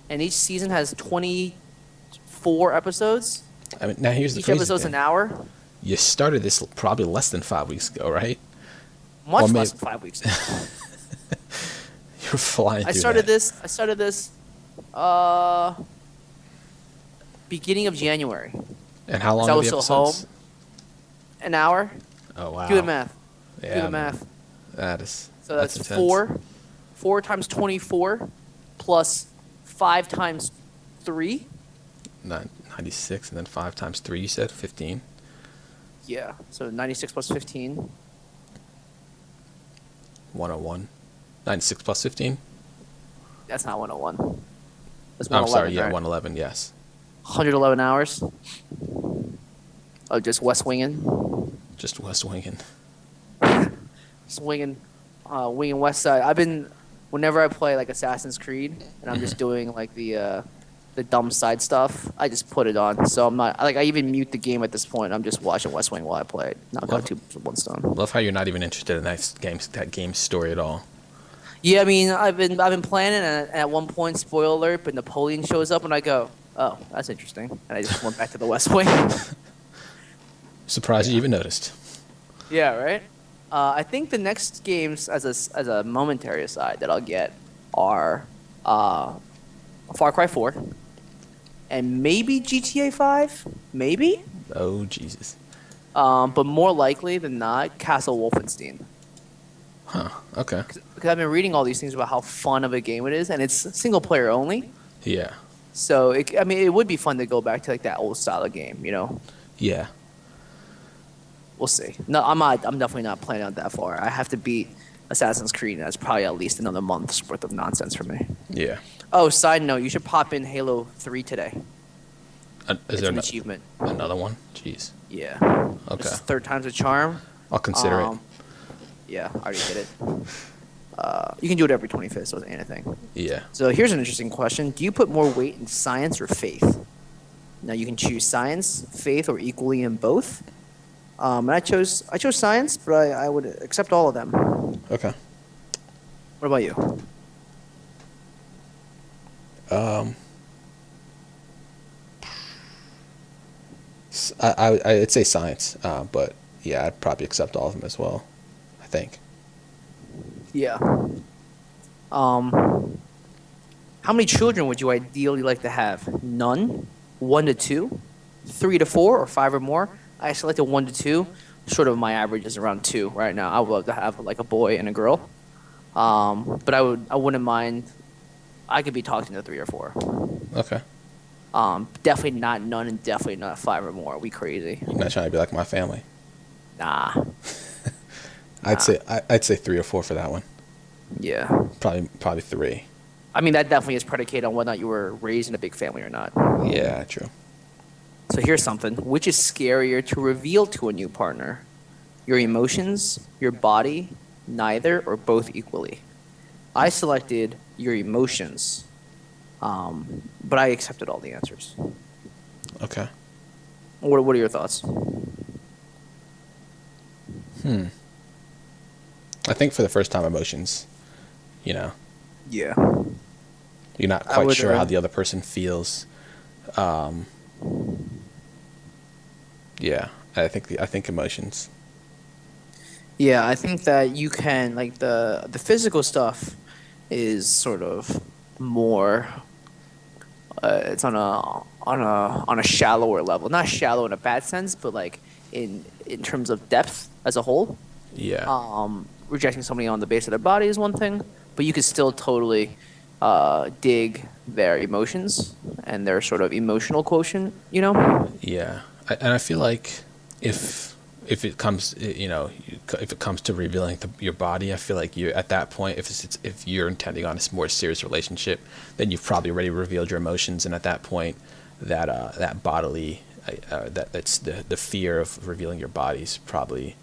and each season has 24 episodes. I mean, now here's the Each crazy episode's thing. an hour. You started this probably less than 5 weeks ago, right? Much Or less than 5 weeks ago. You're flying through I started that. this beginning of January. And how long I are was the still home. episodes? An hour. Oh, wow. Do the math. Yeah, Do the man. math. That is. So that's intense. 4. 4 times 24 plus 5 times 3. 96, and then 5 times 3, you said? 15? Yeah. So 96 plus 15. 101. 96 plus 15? That's not 101. That's I'm 111. sorry, yeah, right? 111, yes. 111 hours. Oh, just West Winging. Just West Winging. Swinging, West Side. Whenever I play like Assassin's Creed, and I'm just doing like the the dumb side stuff, I just put it on. So I'm not like I even mute the game at this point. I'm just watching West Wing while I play it. Not got two birds with one stone. Love how you're not even interested in that game's story at all. Yeah, I mean, I've been playing it, and at one point, spoiler alert, but Napoleon shows up, and I go, "Oh, that's interesting," and I just went back to the West Wing. Surprised you even noticed. Yeah, right. I think the next games, as a momentary aside, that I'll get are Far Cry 4 and maybe GTA 5, maybe. Oh Jesus. But more likely than not, Castle Wolfenstein. Huh. Okay. Because I've been reading all these things about how fun of a game it is, and it's single player only. Yeah. So I mean, it would be fun to go back to like that old style of game, you know. Yeah. We'll see. No, I'm not. I'm definitely not planning on that far. I have to beat Assassin's Creed, and that's probably at least another month's worth of nonsense for me. Yeah. Oh, side note, you should pop in Halo 3 today. Is It's there an achievement. another one? Jeez. Yeah. Okay. It's third time's a charm. I'll consider it. Yeah, I already did it. You can do it every 25th, so it's anything. Yeah. So here's an interesting question. Do you put more weight in science or faith? Now you can choose science, faith, or equally in both. And I chose science, but I would accept all of them. Okay. What about you? I'd say science, but yeah, I'd probably accept all of them as well. I think. Yeah. How many children would you ideally like to have? None, 1 to 2, 3 to 4, or 5 or more? I selected 1 to 2. Sort of my average is around 2 right now. I would love to have like a boy and a girl. But I wouldn't mind. I could be talking to 3 or 4. Okay. Definitely not none, and definitely not 5 or more. We crazy. You're not trying to be like my family. Nah. I'd say 3 or 4 for that one. Yeah. Probably 3. I mean, that definitely is predicated on whether or not you were raised in a big family or not. Yeah, true. So here's something. Which is scarier to reveal to a new partner? Your emotions, your body, neither, or both equally? I selected your emotions, but I accepted all the answers. Okay. What are your thoughts? I think for the first time, emotions. You know, Yeah. you're not I quite would, sure how the other person feels. Yeah, I think emotions. Yeah, I think that you can like the physical stuff is sort of more. It's on a shallower level, not shallow in a bad sense, but like in terms of depth as a whole. Yeah. Rejecting somebody on the base of their body is one thing, but you can still totally dig their emotions and their sort of emotional quotient, you know? Yeah, and I feel like if it comes, if it comes to revealing your body, I feel like you at that point, if you're intending on a more serious relationship, then you've probably already revealed your emotions, and at that point, that bodily, that's the fear of revealing your body's probably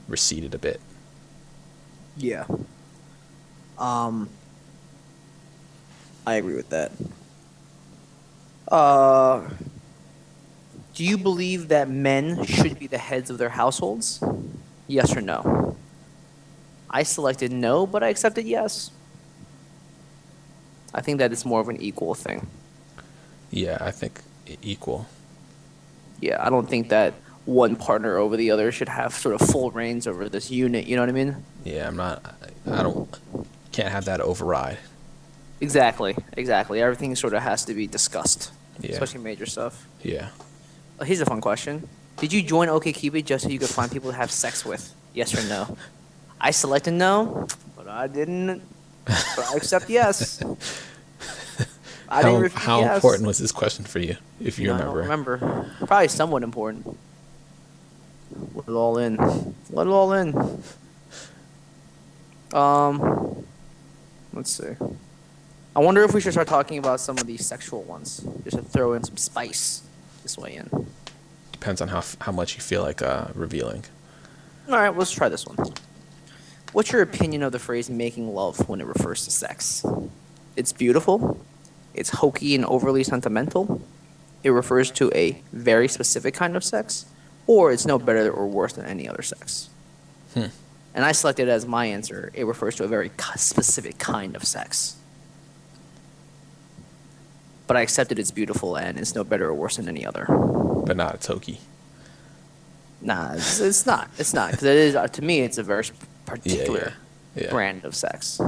receded a bit. Yeah. I agree with that. Do you believe that men should be the heads of their households? Yes or no? I selected no, but I accepted yes. I think that it's more of an equal thing. Yeah, I think equal. Yeah, I don't think that one partner over the other should have sort of full reins over this unit, you know what I mean? Yeah, can't have that override. Exactly. Everything sort of has to be discussed, Yeah. especially major stuff. Yeah. Here's a fun question. Did you join OKCupid just so you could find people to have sex with? Yes or no? I selected no, but I didn't. But I accept yes. I didn't refuse How yes. important was this question for you, if you I remember? don't remember. Probably somewhat important. Let it all in. Let it all in. Let's see. I wonder if we should start talking about some of these sexual ones, just to throw in some spice this way in. Depends on how much you feel like revealing. All right, let's try this one. What's your opinion of the phrase making love when it refers to sex? It's beautiful, It's hokey and overly sentimental. It refers to a very specific kind of sex, or it's no better or worse than any other sex. And I selected as my answer. It refers to a very specific kind of sex. But I accepted it's beautiful and it's no better or worse than any other. But not a toki. Nah, it's not. It's not because it is to me. It's a very particular Yeah. brand of sex.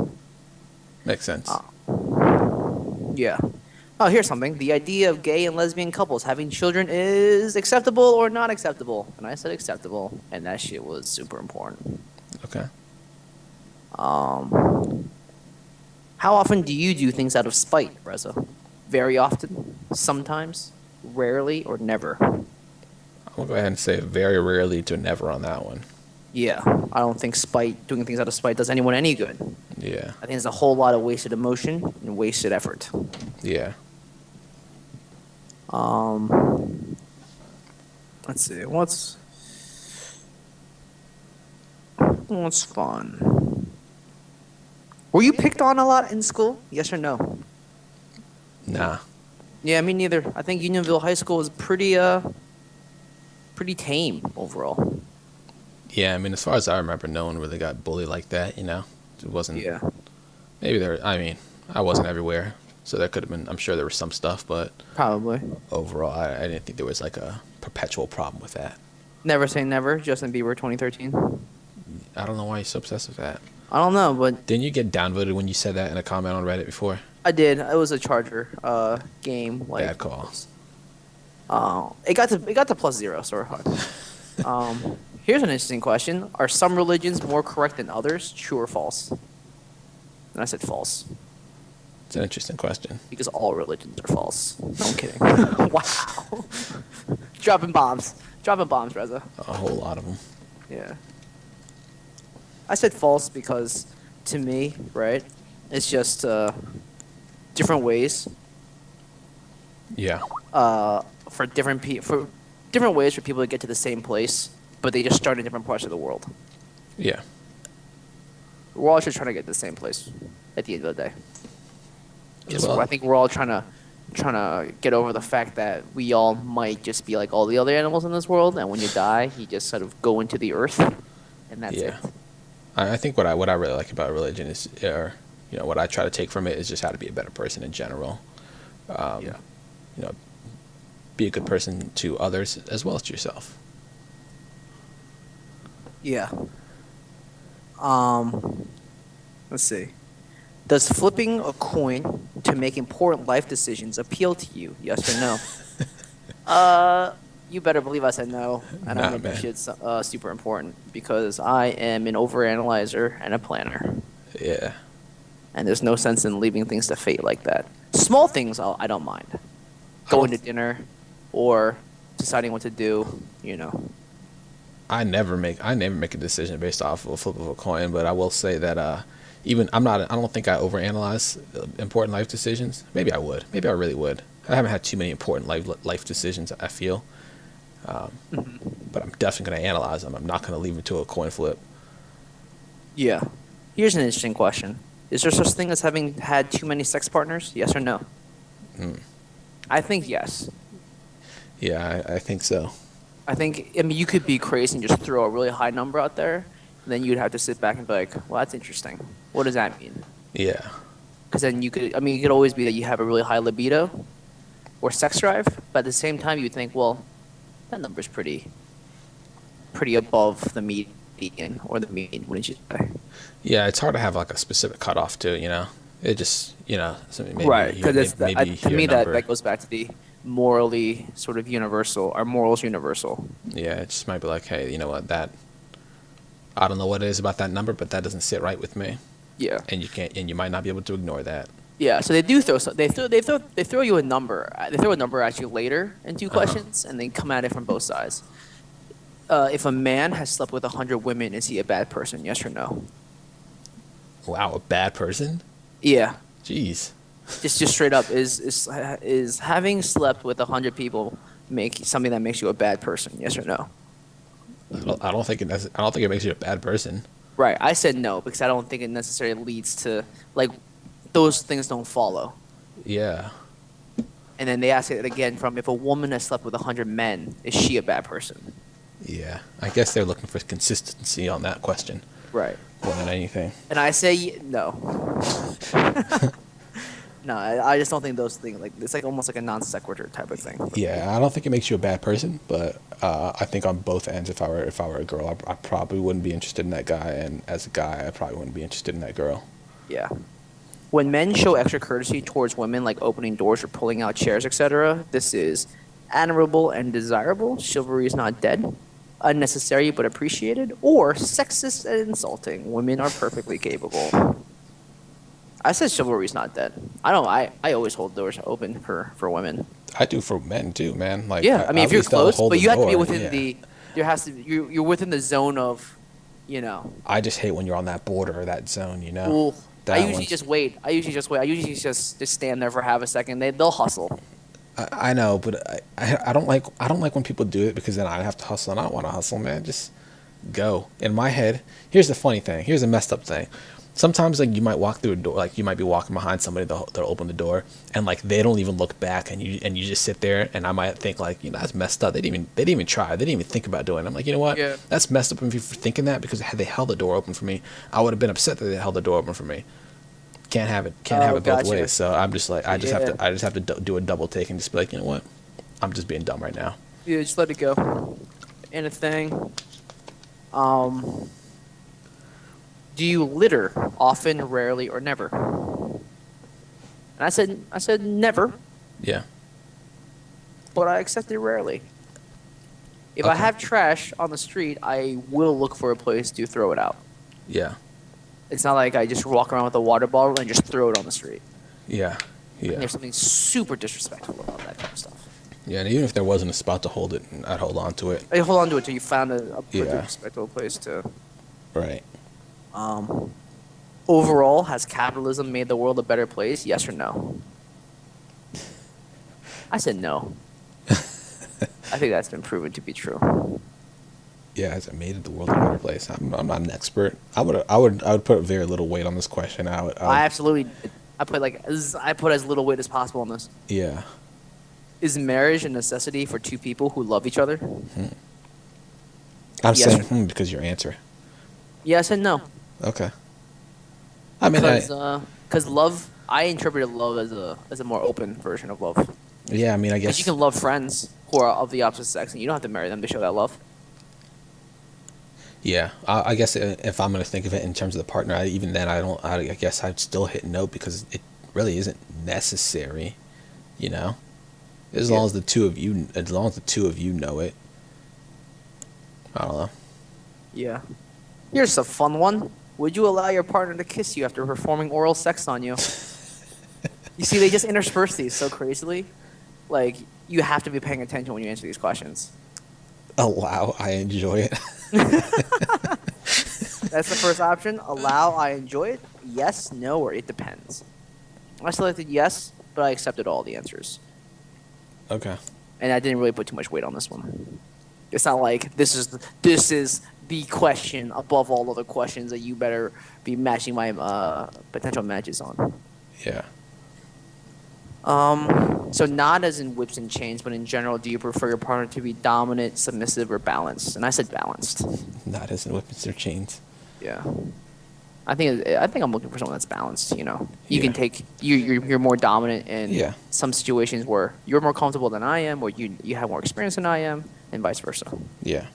Makes sense. Yeah. Oh, here's something. The idea of gay and lesbian couples having children is acceptable or not acceptable. And I said acceptable, and that shit was super important. Okay. How often do you do things out of spite, Reza? Very often, sometimes, rarely, or never? I'm gonna go ahead and say very rarely to never on that one. Yeah, I don't think doing things out of spite does anyone any good. Yeah. I think there's a whole lot of wasted emotion and wasted effort. Yeah. Let's see. What's fun? Were you picked on a lot in school? Yes or no? Nah. Yeah, me neither. I think Unionville High School was pretty tame overall. Yeah, I mean, as far as I remember, no one really got bullied like that, you know? It wasn't. Yeah. Maybe I wasn't everywhere, so there could have been, I'm sure there was some stuff, but Probably. overall, I didn't think there was like a perpetual problem with that. Never say never. Justin Bieber 2013. I don't know why you're so obsessed with that. I don't know, but Didn't you get downvoted when you said that in a comment on Reddit before? I did. It was a Charger game. Like, Bad call. It got to +0, so we're fine. Here's an interesting question: are some religions more correct than others? True or false? And I said false It's an interesting question. because all religions are false. No, I'm kidding. Wow. Dropping bombs, Reza. A whole lot of them. Yeah. I said false because, to me, right, it's just different ways Yeah. for different ways for people to get to the same place, but they just start in different parts of the world. Yeah. We're all just trying to get to the same place at the end of the day. Yeah, well- I think we're all trying to get over the fact that we all might just be like all the other animals in this world, and when you die, you just sort of go into the earth, and that's Yeah. it. I think what I really like about religion is, or what I try to take from it is just how to be a better person in general. Yeah. Be a good person to others as well as to yourself. Yeah. Let's see. Does flipping a coin to make important life decisions appeal to you? Yes or no? You better believe I said no, and Nah, I think that man. shit's super important because I am an overanalyzer and a planner, Yeah. and there's no sense in leaving things to fate like that. Small things I don't mind, going to dinner, or deciding what to do. I never make a decision based off of a flip of a coin, but I will say that I don't think I overanalyze important life decisions. Maybe I would. Maybe I really would. I haven't had too many important life decisions, I feel. But I'm definitely going to analyze them. I'm not going to leave it to a coin flip. Yeah. Here's an interesting question: is there such thing as having had too many sex partners? Yes or no? I think yes. Yeah, I think so. I mean, you could be crazy and just throw a really high number out there, and then you'd have to sit back and be like, well, that's interesting. What does that mean? Yeah. Because then it could always be that you have a really high libido or sex drive, but at the same time, you'd think, well, that number's pretty above the median or the mean, wouldn't you say? Yeah, it's hard to have like a specific cutoff too, It just, maybe Right, because to me number. that goes back to the morally sort of universal. Our morals universal. Yeah, it just might be like, hey, you know what, I don't know what it is about that number, but that doesn't sit right with me. Yeah. And you might not be able to ignore that. Yeah, so they do they throw you a number. They throw a number at you later in two questions, and they come at it from both sides. If a man has slept with 100 women, is he a bad person? Yes or no? Wow, a bad person? Yeah, Jeez. just straight up is having slept with 100 people make something that makes you a bad person? Yes or no? I don't think it makes you a bad person. Right. I said no because I don't think it necessarily leads to like those things don't follow. Yeah. And then they ask it again from if a woman has slept with 100 men, is she a bad person? Yeah. I guess they're looking for consistency on that question Right. more than anything. And I say no. No, I just don't think those things like it's like almost like a non sequitur type of thing. For me. Yeah, I don't think it makes you a bad person, but I think on both ends, if I were a girl, I probably wouldn't be interested in that guy, and as a guy, I probably wouldn't be interested in that girl. Yeah. When men show extra courtesy towards women, like opening doors or pulling out chairs, etc., this is admirable and desirable. Chivalry is not dead. Unnecessary but appreciated, or sexist and insulting. Women are perfectly capable. I said chivalry is not dead. I don't. I always hold doors open for women. I do for men too, man. Like, Yeah, I mean, if at you're least I'll close, hold but the you have to be door, within yeah. the. There has to. You're within the zone of, you know. I just hate when you're on that border or that zone, you know. Well, I That usually one's- just wait. I usually just wait. I usually just stand there for half a second. They'll hustle. I know, but I don't like when people do it because then I have to hustle and I don't want to hustle, man. Just go. In my head, here's the funny thing. Here's the messed up thing. Sometimes like you might walk through a door, like you might be walking behind somebody, they'll open the door and like they don't even look back and you just sit there and I might think like, that's messed up. They didn't even try. They didn't even think about doing it. I'm like, you know what? Yeah. That's messed up of you for thinking that because had they held the door open for me, I would have been upset that they held the door open for me. Can't have it. Can't have it both Gotcha. ways. So I'm just like, I just Yeah. have to do a double take and just be like, you know what? I'm just being dumb right now. Yeah, just let it go. And a thing. Do you litter often, rarely, or never? And I said never, Yeah. but I accept it rarely. If I Okay. have trash on the street, I will look for a place to throw it out. Yeah. It's not like I just walk around with a water bottle and just throw it on the street. Yeah. And Yeah. there's something super disrespectful about that kind of stuff. Yeah. And even if there wasn't a spot to hold it, I'd hold on to it. Hey, hold on to it till you found a pretty Yeah. respectable place to. Right. Overall, has capitalism made the world a better place? Yes or no? I said no. I think that's been proven to be true. Yeah. Has it made the world a better place? I'm not an expert. I would put very little weight on this question. I absolutely. I put as little weight as possible on this. Yeah. Is marriage a necessity for two people who love each other? I'm Yes saying or because your answer. Yes and no. Okay. I mean, Because love, I interpreted love as a more open version of love. yeah. I mean, I Because guess. you can love friends who are of the opposite sex, and you don't have to marry them to show that love. Yeah, I guess if I'm gonna think of it in terms of the partner, even then I guess I'd still hit no because it really isn't necessary, you know. As long as the two of you know it. I don't know. Yeah. Here's a fun one. Would you allow your partner to kiss you after performing oral sex on you? You see, they just intersperse these so crazily. Like, you have to be paying attention when you answer these questions. Allow, I enjoy it. That's the first option. Allow, I enjoy it. Yes, no, or it depends. I selected yes, but I accepted all the answers. Okay. And I didn't really put too much weight on this one. It's not like this is the question above all other questions that you better be matching my potential matches on. Yeah. So not as in whips and chains, but in general, do you prefer your partner to be dominant, submissive, or balanced? And I said balanced. Not as in weapons or chains. Yeah. I think I'm looking for someone that's balanced. You know, you Yeah. can take you're more dominant in Yeah. some situations where you're more comfortable than I am, or you have more experience than I am, and vice versa. Yeah.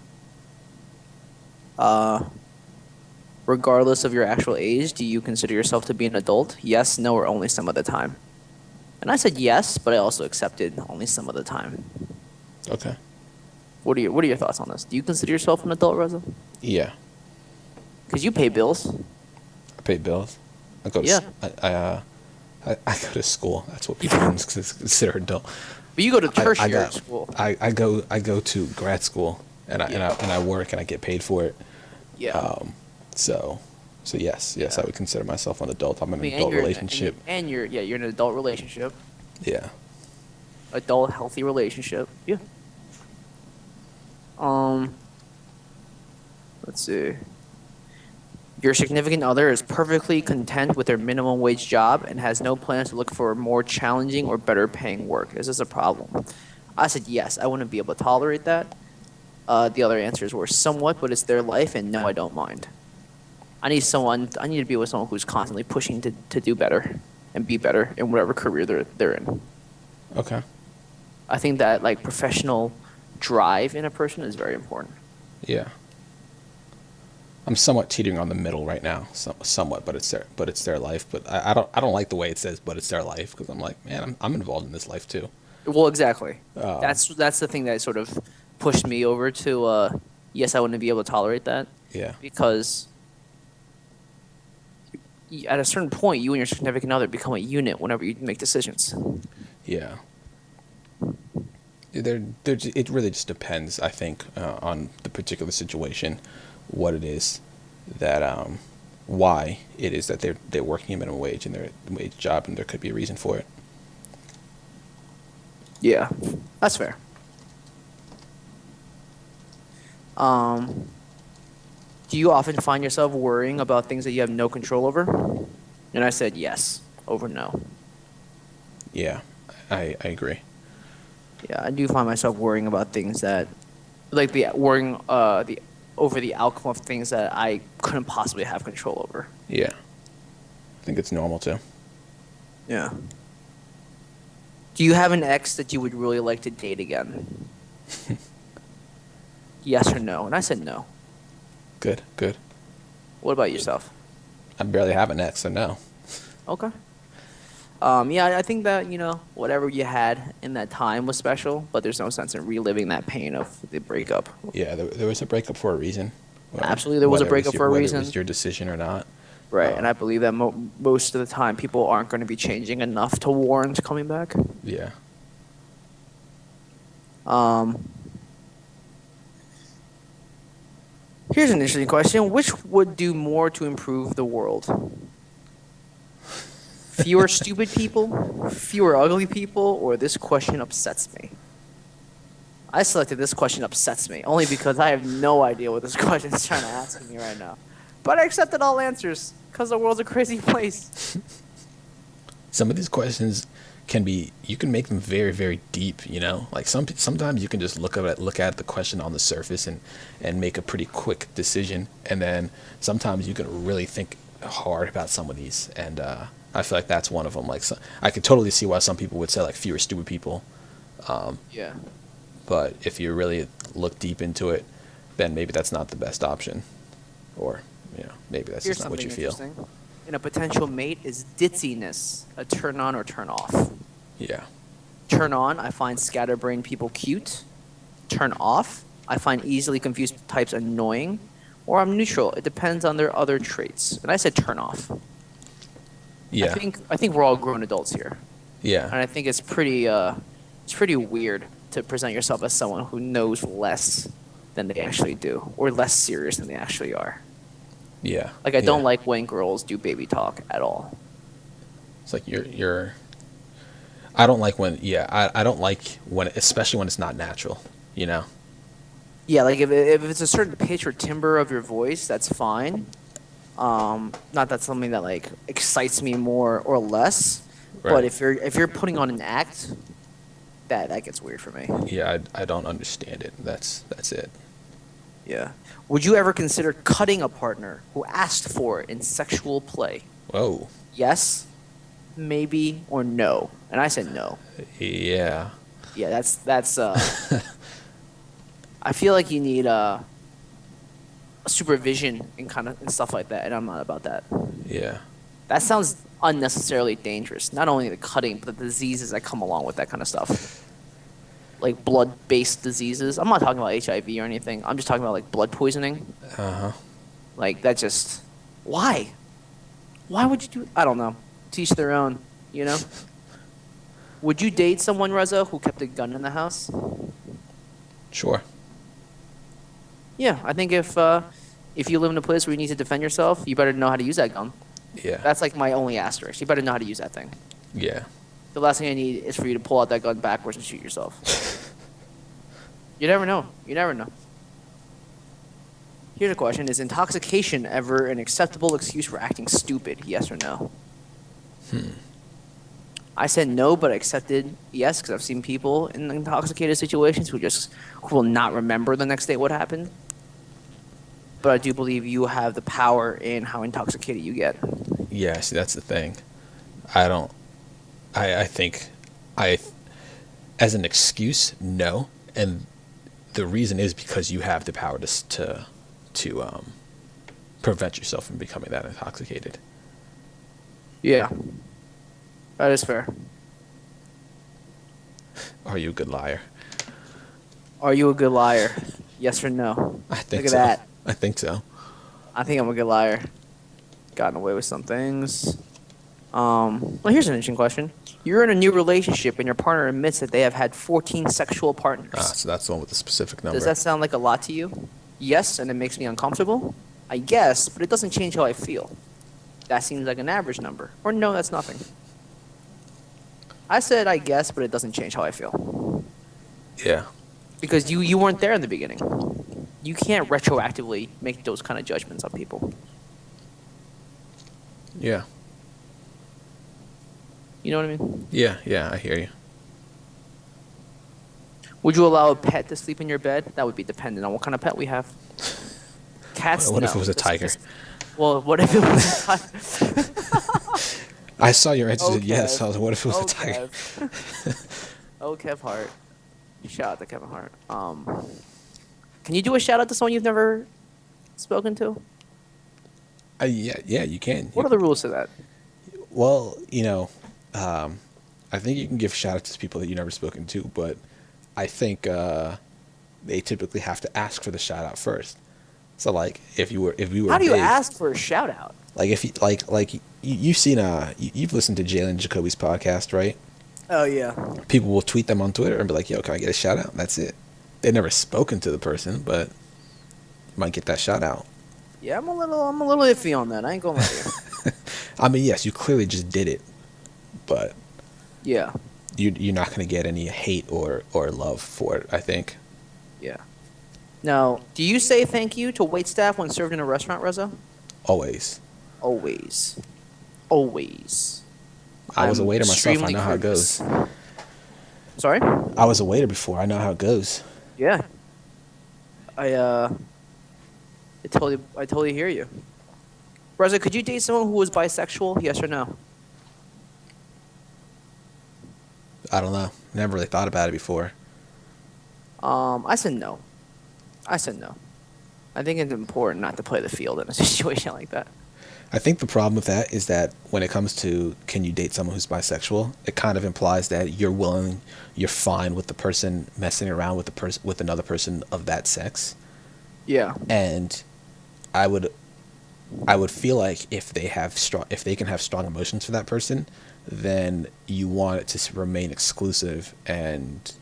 Regardless of your actual age, do you consider yourself to be an adult? Yes, no, or only some of the time. And I said yes, but I also accepted only some of the time. Okay. What are your thoughts on this? Do you consider yourself an adult, Reza? Yeah. Because you pay bills. I pay bills. I go to Yeah. I go to school. That's what people consider adult. But you go to I tertiary got- school. I go to grad school and I work and I get paid for it. Yeah. So yes, I would consider myself an adult. I'm in an and adult you're- relationship. And you're in an adult relationship. Yeah. Adult healthy relationship. Yeah. Let's see. Your significant other is perfectly content with their minimum wage job and has no plans to look for more challenging or better paying work. Is this a problem? I said yes. I wouldn't be able to tolerate that. The other answers were somewhat, but it's their life, and no, I don't mind. I need someone. I need to be with someone who's constantly pushing to do better and be better in whatever career they're in. Okay. I think that like professional drive in a person is very important. Yeah. I'm somewhat teetering on the middle right now, somewhat, but it's their life. But I don't like the way it says, but it's their life, because I'm like, man, I'm involved in this life too. Well, exactly. Uh, That's the thing that sort of pushed me over to yes, I wouldn't be able to tolerate that yeah. because at a certain point, you and your significant other become a unit whenever you make decisions. Yeah. It really just depends, I think, on the particular situation, what it is that why it is that they're working a minimum wage in their wage job, and there could be a reason for it. Yeah, that's fair. Um, do you often find yourself worrying about things that you have no control over? And I said yes over no. Yeah, I agree. Yeah, I do find myself worrying about things that, like worrying the over the outcome of things that I couldn't possibly have control over. Yeah, I think it's normal too. Yeah. Do you have an ex that you would really like to date again? Yes or no? And I said no. Good, good. What about yourself? I barely have an ex, so no. Okay. Yeah, I think that, whatever you had in that time was special, but there's no sense in reliving that pain of the breakup. Yeah, there was a breakup for a reason. Absolutely, there was a Whether it breakup for a whether reason. it was your decision or not. Right, and I believe that most of the time people aren't going to be changing enough to warrant coming back. Yeah. Here's an interesting question. Which would do more to improve the world? Fewer stupid people, fewer ugly people, or this question upsets me? I selected this question upsets me, only because I have no idea what this question is trying to ask me right now. But I accepted all answers, because the world's a crazy place. Some of these questions you can make them very, very deep, Like sometimes you can just look at the question on the surface and make a pretty quick decision. And then sometimes you can really think hard about some of these. And I feel like that's one of them. Like, I could totally see why some people would say like fewer stupid people. Yeah. But if you really look deep into it, then maybe that's not the best option. Or, maybe that's Here's just not what you feel. interesting. In a potential mate, is ditziness a turn on or turn off? Yeah. Turn on, I find scatterbrained people cute. Turn off, I find easily confused types annoying. Or I'm neutral. It depends on their other traits. And I said turn off. Yeah. I think we're all grown adults here. Yeah. And I think it's pretty weird to present yourself as someone who knows less than they actually do, or less serious than they actually are. Yeah. Like, I don't like when girls do baby talk at all. It's like I don't like I don't like when, especially when it's not natural, Yeah, like if it's a certain pitch or timbre of your voice, that's fine. Not that something that like excites me more or less. Right. But if you're putting on an act, that gets weird for me. Yeah, I don't understand it. That's it. Yeah. Would you ever consider cutting a partner who asked for it in sexual play? Whoa. Yes, maybe, or no? And I said no. Yeah. Yeah, that's I feel like you need supervision and stuff like that, and I'm not about that. Yeah. That sounds unnecessarily dangerous. Not only the cutting, but the diseases that come along with that kind of stuff. Like blood-based diseases. I'm not talking about HIV or anything. I'm just talking about like blood poisoning. Uh-huh. Like that just why? Why would you do? I don't know. Teach their own, Would you date someone, Reza, who kept a gun in the house? Sure. Yeah, I think if you live in a place where you need to defend yourself, you better know how to use that gun. Yeah. That's like my only asterisk. You better know how to use that thing. Yeah. The last thing I need is for you to pull out that gun backwards and shoot yourself. You never know. You never know. Here's a question: is intoxication ever an acceptable excuse for acting stupid? Yes or no? I said no, but I accepted yes because I've seen people in intoxicated situations who will not remember the next day what happened. But I do believe you have the power in how intoxicated you get. Yeah, see, that's the thing. I don't. I think, I, as an excuse, no, and the reason is because you have the power to prevent yourself from becoming that intoxicated. Yeah, that is fair. Are you a good liar? Are you a good liar? Yes or no? I think Look at so. that. I think so. I think I'm a good liar. Gotten away with some things. Well, here's an interesting question. You're in a new relationship and your partner admits that they have had 14 sexual partners. So that's the one with the specific number. Does that sound like a lot to you? Yes, and it makes me uncomfortable? I guess, but it doesn't change how I feel. That seems like an average number. Or no, that's nothing. I said I guess, but it doesn't change how I feel. Yeah. Because you weren't there in the beginning. You can't retroactively make those kind of judgments on people. Yeah. You know what I mean? Yeah. Yeah. I hear you. Would you allow a pet to sleep in your bed? That would be dependent on what kind of pet we have. Cats. What if no. it was a tiger? Well, what if it was a tiger? I saw your answer to Okay. yes. I was like, what if it was a tiger? Oh, Kev Hart. Shout out to Kevin Hart. Can you do a shout out to someone you've never spoken to? Yeah, you can. What are the rules to that? Well, I think you can give shout outs to people that you've never spoken to, but I think they typically have to ask for the shout out first. So like if we were How do you big, ask for a shout out? like if you you've seen you've listened to Jalen Jacoby's podcast, right? Oh yeah. People will tweet them on Twitter and be like, "Yo, can I get a shout out?" That's it. They've never spoken to the person, but you might get that shout out. Yeah, I'm a little iffy on that. I ain't gonna lie to you. I mean, yes, you clearly just did it, but Yeah. you're not going to get any hate or love for it, I think. Yeah. Now, do you say thank you to waitstaff when served in a restaurant, Reza? Always. Always. Always. I was a I'm waiter myself. I extremely know how it courteous. goes. Sorry? I was a waiter before. I know how it goes. Yeah. I totally hear you. Reza, could you date someone who was bisexual? Yes or no? I don't know. Never really thought about it before. I said no. I said no. I think it's important not to play the field in a situation like that. I think the problem with that is that when it comes to can you date someone who's bisexual, it kind of implies that you're fine with the person messing around with another person of that sex. Yeah. And I would feel like if they can have strong emotions for that person, then you want it to remain exclusive, and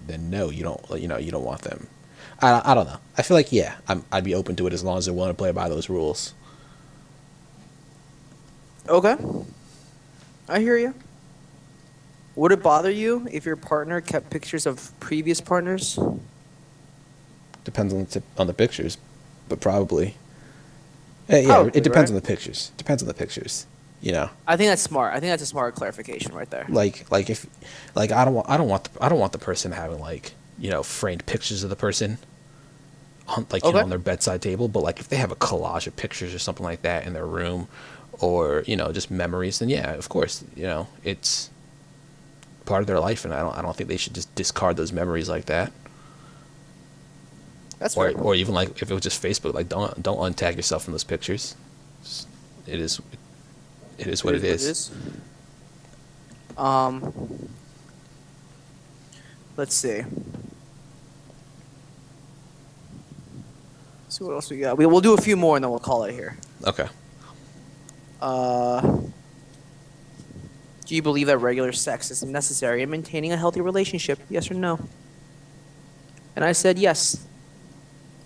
then no, you don't want them. I don't know. I feel like I'd be open to it as long as they're willing to play by those rules. Okay. I hear you. Would it bother you if your partner kept pictures of previous partners? Depends on the pictures, but probably. Yeah, Probably, it depends right? on the pictures. Depends on the pictures. I think that's smart. I think that's a smart clarification right there. Like if I don't want the person having framed pictures of the person on Okay. on their bedside table, but like if they have a collage of pictures or something like that in their room, or just memories, then yeah, of course, it's part of their life, and I don't think they should just discard those memories like that. That's fair. Or even like if it was just Facebook, like don't untag yourself from those pictures. It is what it is. Let's see. See what else we got. We'll do a few more and then we'll call it here. Okay. Do you believe that regular sex is necessary in maintaining a healthy relationship? Yes or no? And I said yes.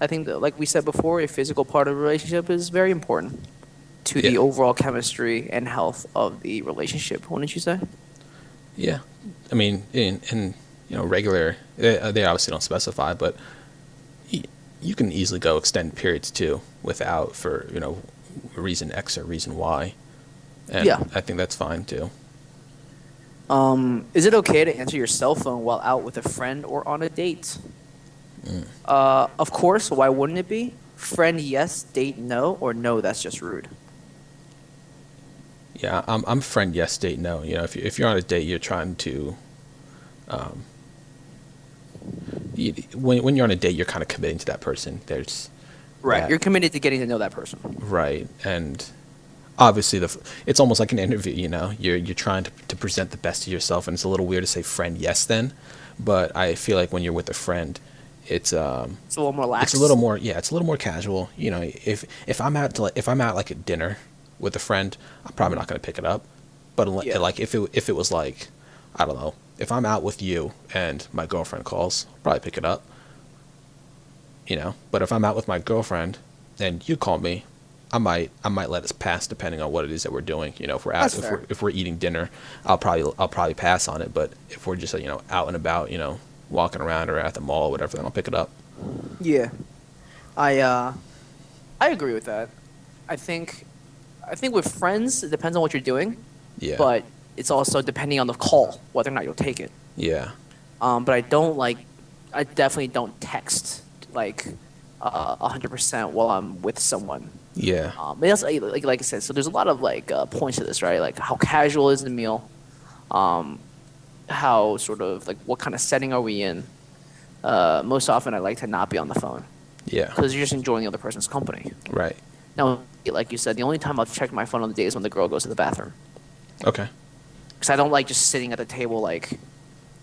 I think that, like we said before, a physical part of a relationship is very important to the Yeah. overall chemistry and health of the relationship. Wouldn't you say? Yeah, I mean, in regular, they obviously don't specify, but you can easily go extend periods too without for reason X or reason Y, and Yeah. I think that's fine too. Is it okay to answer your cell phone while out with a friend or on a date? Of course. Why wouldn't it be? Friend, yes. Date, no. Or no, that's just rude. Yeah, I'm friend yes, date no. If you're on a date, you're trying to when you're on a date, you're kind of committing to that person. There's Right. that, You're committed to getting to know that person. right, and obviously it's almost like an interview. You're trying to present the best of yourself, and it's a little weird to say friend yes then, but I feel like when you're with a friend, it's It's a little more lax. it's a little more, yeah, it's a little more casual. If I'm out if I'm out like at dinner with a friend, I'm probably not going to pick it up, but Yeah. like if it was like, I don't know, if I'm out with you and my girlfriend calls, I'll probably pick it up. But if I'm out with my girlfriend and you call me, I might let it pass depending on what it is that we're doing. If we're out, That's fair. if we're eating dinner, I'll probably pass on it. But if we're just out and about, walking around or at the mall, or whatever, then I'll pick it up. Yeah. I agree with that. I think with friends, it depends on what you're doing, Yeah. but it's also depending on the call whether or not you'll take it. Yeah. But I definitely don't text like 100% while I'm with someone. Yeah. But that's like I said. So there's a lot of points to this, right? Like how casual is the meal, how sort of like what kind of setting are we in. Most often, I like to not be on the phone Yeah. because you're just enjoying the other person's company. Right. Now, like you said, the only time I'll check my phone on the date is when the girl goes to the bathroom. Okay. Because I don't like just sitting at the table like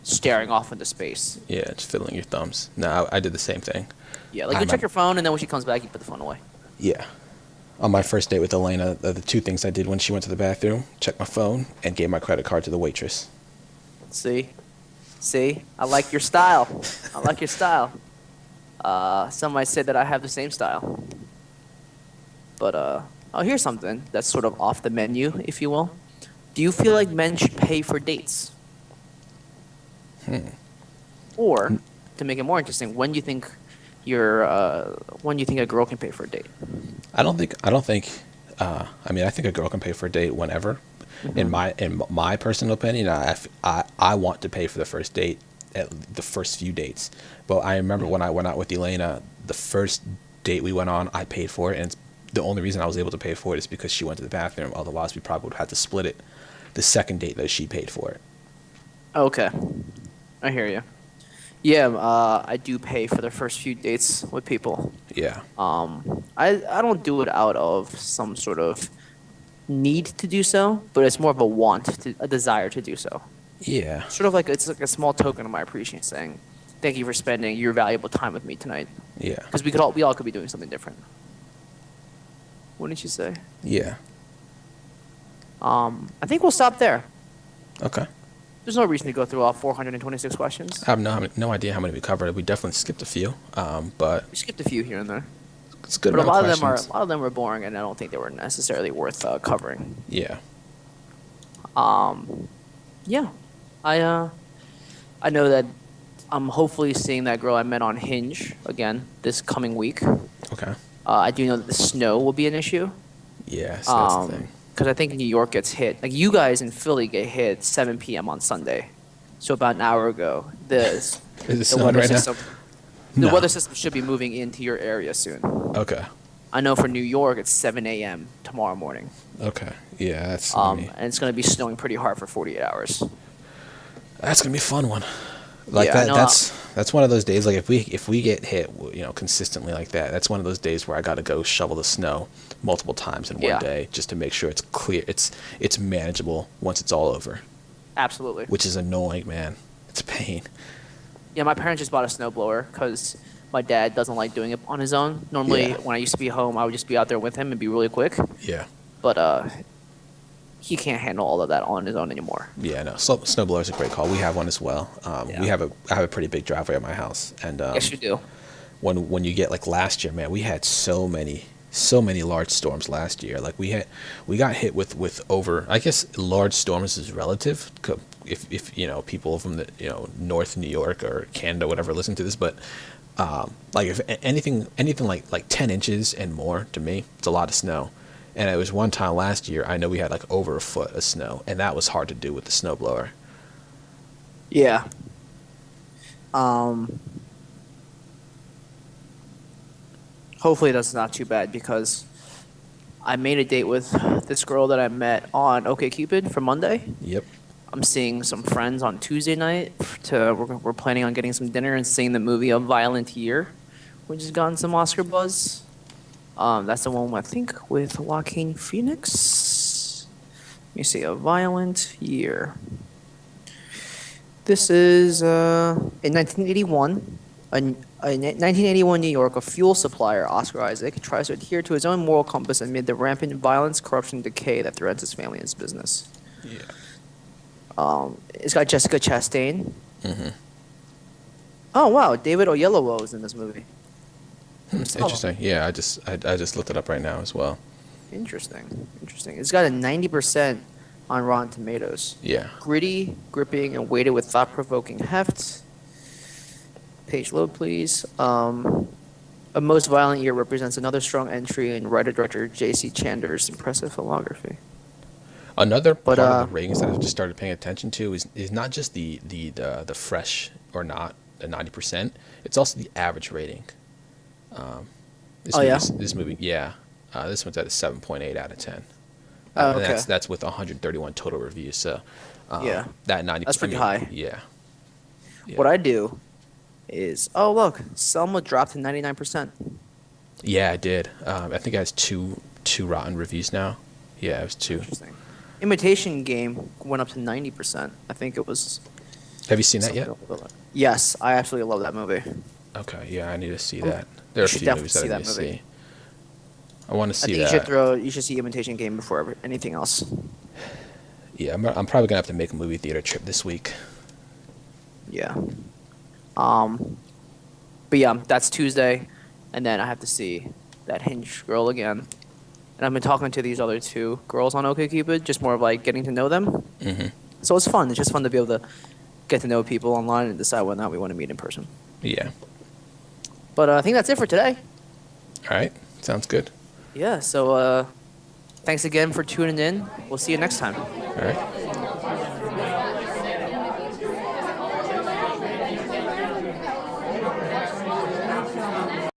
staring off into space. Yeah, just fiddling your thumbs. No, I did the same thing. Yeah, like I you check remember- your phone and then when she comes back, you put the phone away. Yeah. On my first date with Elena, the two things I did when she went to the bathroom, checked my phone and gave my credit card to the waitress. See, I like your style. I like your style. Some might say that I have the same style. But here's something that's sort of off the menu, if you will. Do you feel like men should pay for dates? Or, to make it more interesting, when do you think a girl can pay for a date? I don't think. I mean, I think a girl can pay for a date whenever. In my personal opinion, I want to pay for the first date, at the first few dates. But I remember when I went out with Elena, the first date we went on, I paid for it, and the only reason I was able to pay for it is because she went to the bathroom. Otherwise, we probably would have had to split it. The second date, though, she paid for it. Okay, I hear you. Yeah, I do pay for the first few dates with people. Yeah. I don't do it out of some sort of need to do so, but it's more of a desire to do so. Yeah. Sort of like it's like a small token of my appreciation, saying, "Thank you for spending your valuable time with me tonight." Yeah. Because we all could be doing something different. Wouldn't you say? Yeah. I think we'll stop there. Okay. There's no reason to go through all 426 questions. I have no idea how many we covered. We definitely skipped a few, but We skipped a few here and there, it's a good but a amount lot of of questions. them were boring, and I don't think they were necessarily worth covering. Yeah. Yeah, I know that I'm hopefully seeing that girl I met on Hinge again this coming week. Okay. I do know that the snow will be an issue. Yeah, so that's the thing. Because I think New York gets hit. Like you guys in Philly get hit at 7 p.m. on Sunday, so about an hour ago. Is it The snowing weather right now? system, the No. weather system should be moving into your area soon. Okay. I know for New York it's 7 a.m. tomorrow morning, Okay. Yeah, that's gonna be, and it's going to be snowing pretty hard for 48 hours. that's gonna be a fun one. Like Yeah, I know. that's one of those days. Like if we get hit, consistently like that, that's one of those days where I got to go shovel the snow multiple times in one Yeah. day just to make sure it's clear. It's manageable once it's all over, Absolutely. which is annoying, man. It's a pain. Yeah, my parents just bought a snowblower because my dad doesn't like doing it on his own. Normally, Yeah. when I used to be home, I would just be out there with him and be really quick. Yeah. But he can't handle all of that on his own anymore. Yeah, no. Snowblower's a great call. We have one as well. Yeah. I have a pretty big driveway at my house, and Yes, you do. when you get like last year, man, we had so many large storms last year. Like we got hit with over. I guess large storms is relative. If people from the North New York or Canada, whatever, listen to this, but Like if anything like 10 inches and more to me, it's a lot of snow. And it was one time last year, I know we had like over a foot of snow, and that was hard to do with the snowblower. Yeah. Um, Hopefully that's not too bad because I made a date with this girl that I met on OKCupid for Monday. Yep. I'm seeing some friends on Tuesday night. We're planning on getting some dinner and seeing the movie A Violent Year, which has gotten some Oscar buzz. That's the one I think with Joaquin Phoenix. Let me see, A Violent Year. This is in 1981. In 1981 New York, a fuel supplier, Oscar Isaac, tries to adhere to his own moral compass amid the rampant violence, corruption, and decay that threatens his family and his business. Yeah. It's got Jessica Chastain. Mm-hmm. Oh wow, David Oyelowo is in this movie. Interesting. Yeah, I just looked it up right now as well. Interesting. It's got a 90% on Rotten Tomatoes. Yeah. Gritty, gripping, and weighted with thought-provoking heft. Page load, please. A Most Violent Year represents another strong entry in writer-director J.C. Chander's impressive filmography. Another part of the ratings that I've just started paying attention to is not just the fresh or not, the 90%. It's also the average rating. This movie, yeah. This one's at a 7.8 out of 10. Okay. And that's with 131 total reviews. So Yeah. that 90%. That's pretty high. Yeah. What I do is, oh look, Selma dropped to 99%. Yeah, I did. I think it has two rotten reviews now. Yeah, it was 2. Interesting. Imitation Game went up to 90%. I think it was. Have you seen that yet? Yes, I absolutely love that movie. Okay, yeah, I need to see that. There are a should few definitely movies that see I that need to movie. see. I want to see I that. think you should see Imitation Game before anything else. Yeah, I'm probably gonna have to make a movie theater trip this week. Yeah. But yeah, that's Tuesday, and then I have to see that Hinge girl again. And I've been talking to these other 2 girls on OkCupid, just more of like getting to know them. Mm-hmm. So it's fun. It's just fun to be able to get to know people online and decide whether or not we want to meet in person. Yeah. But I think that's it for today. All right. Sounds good. Yeah, so thanks again for tuning in. We'll see you next time. All right.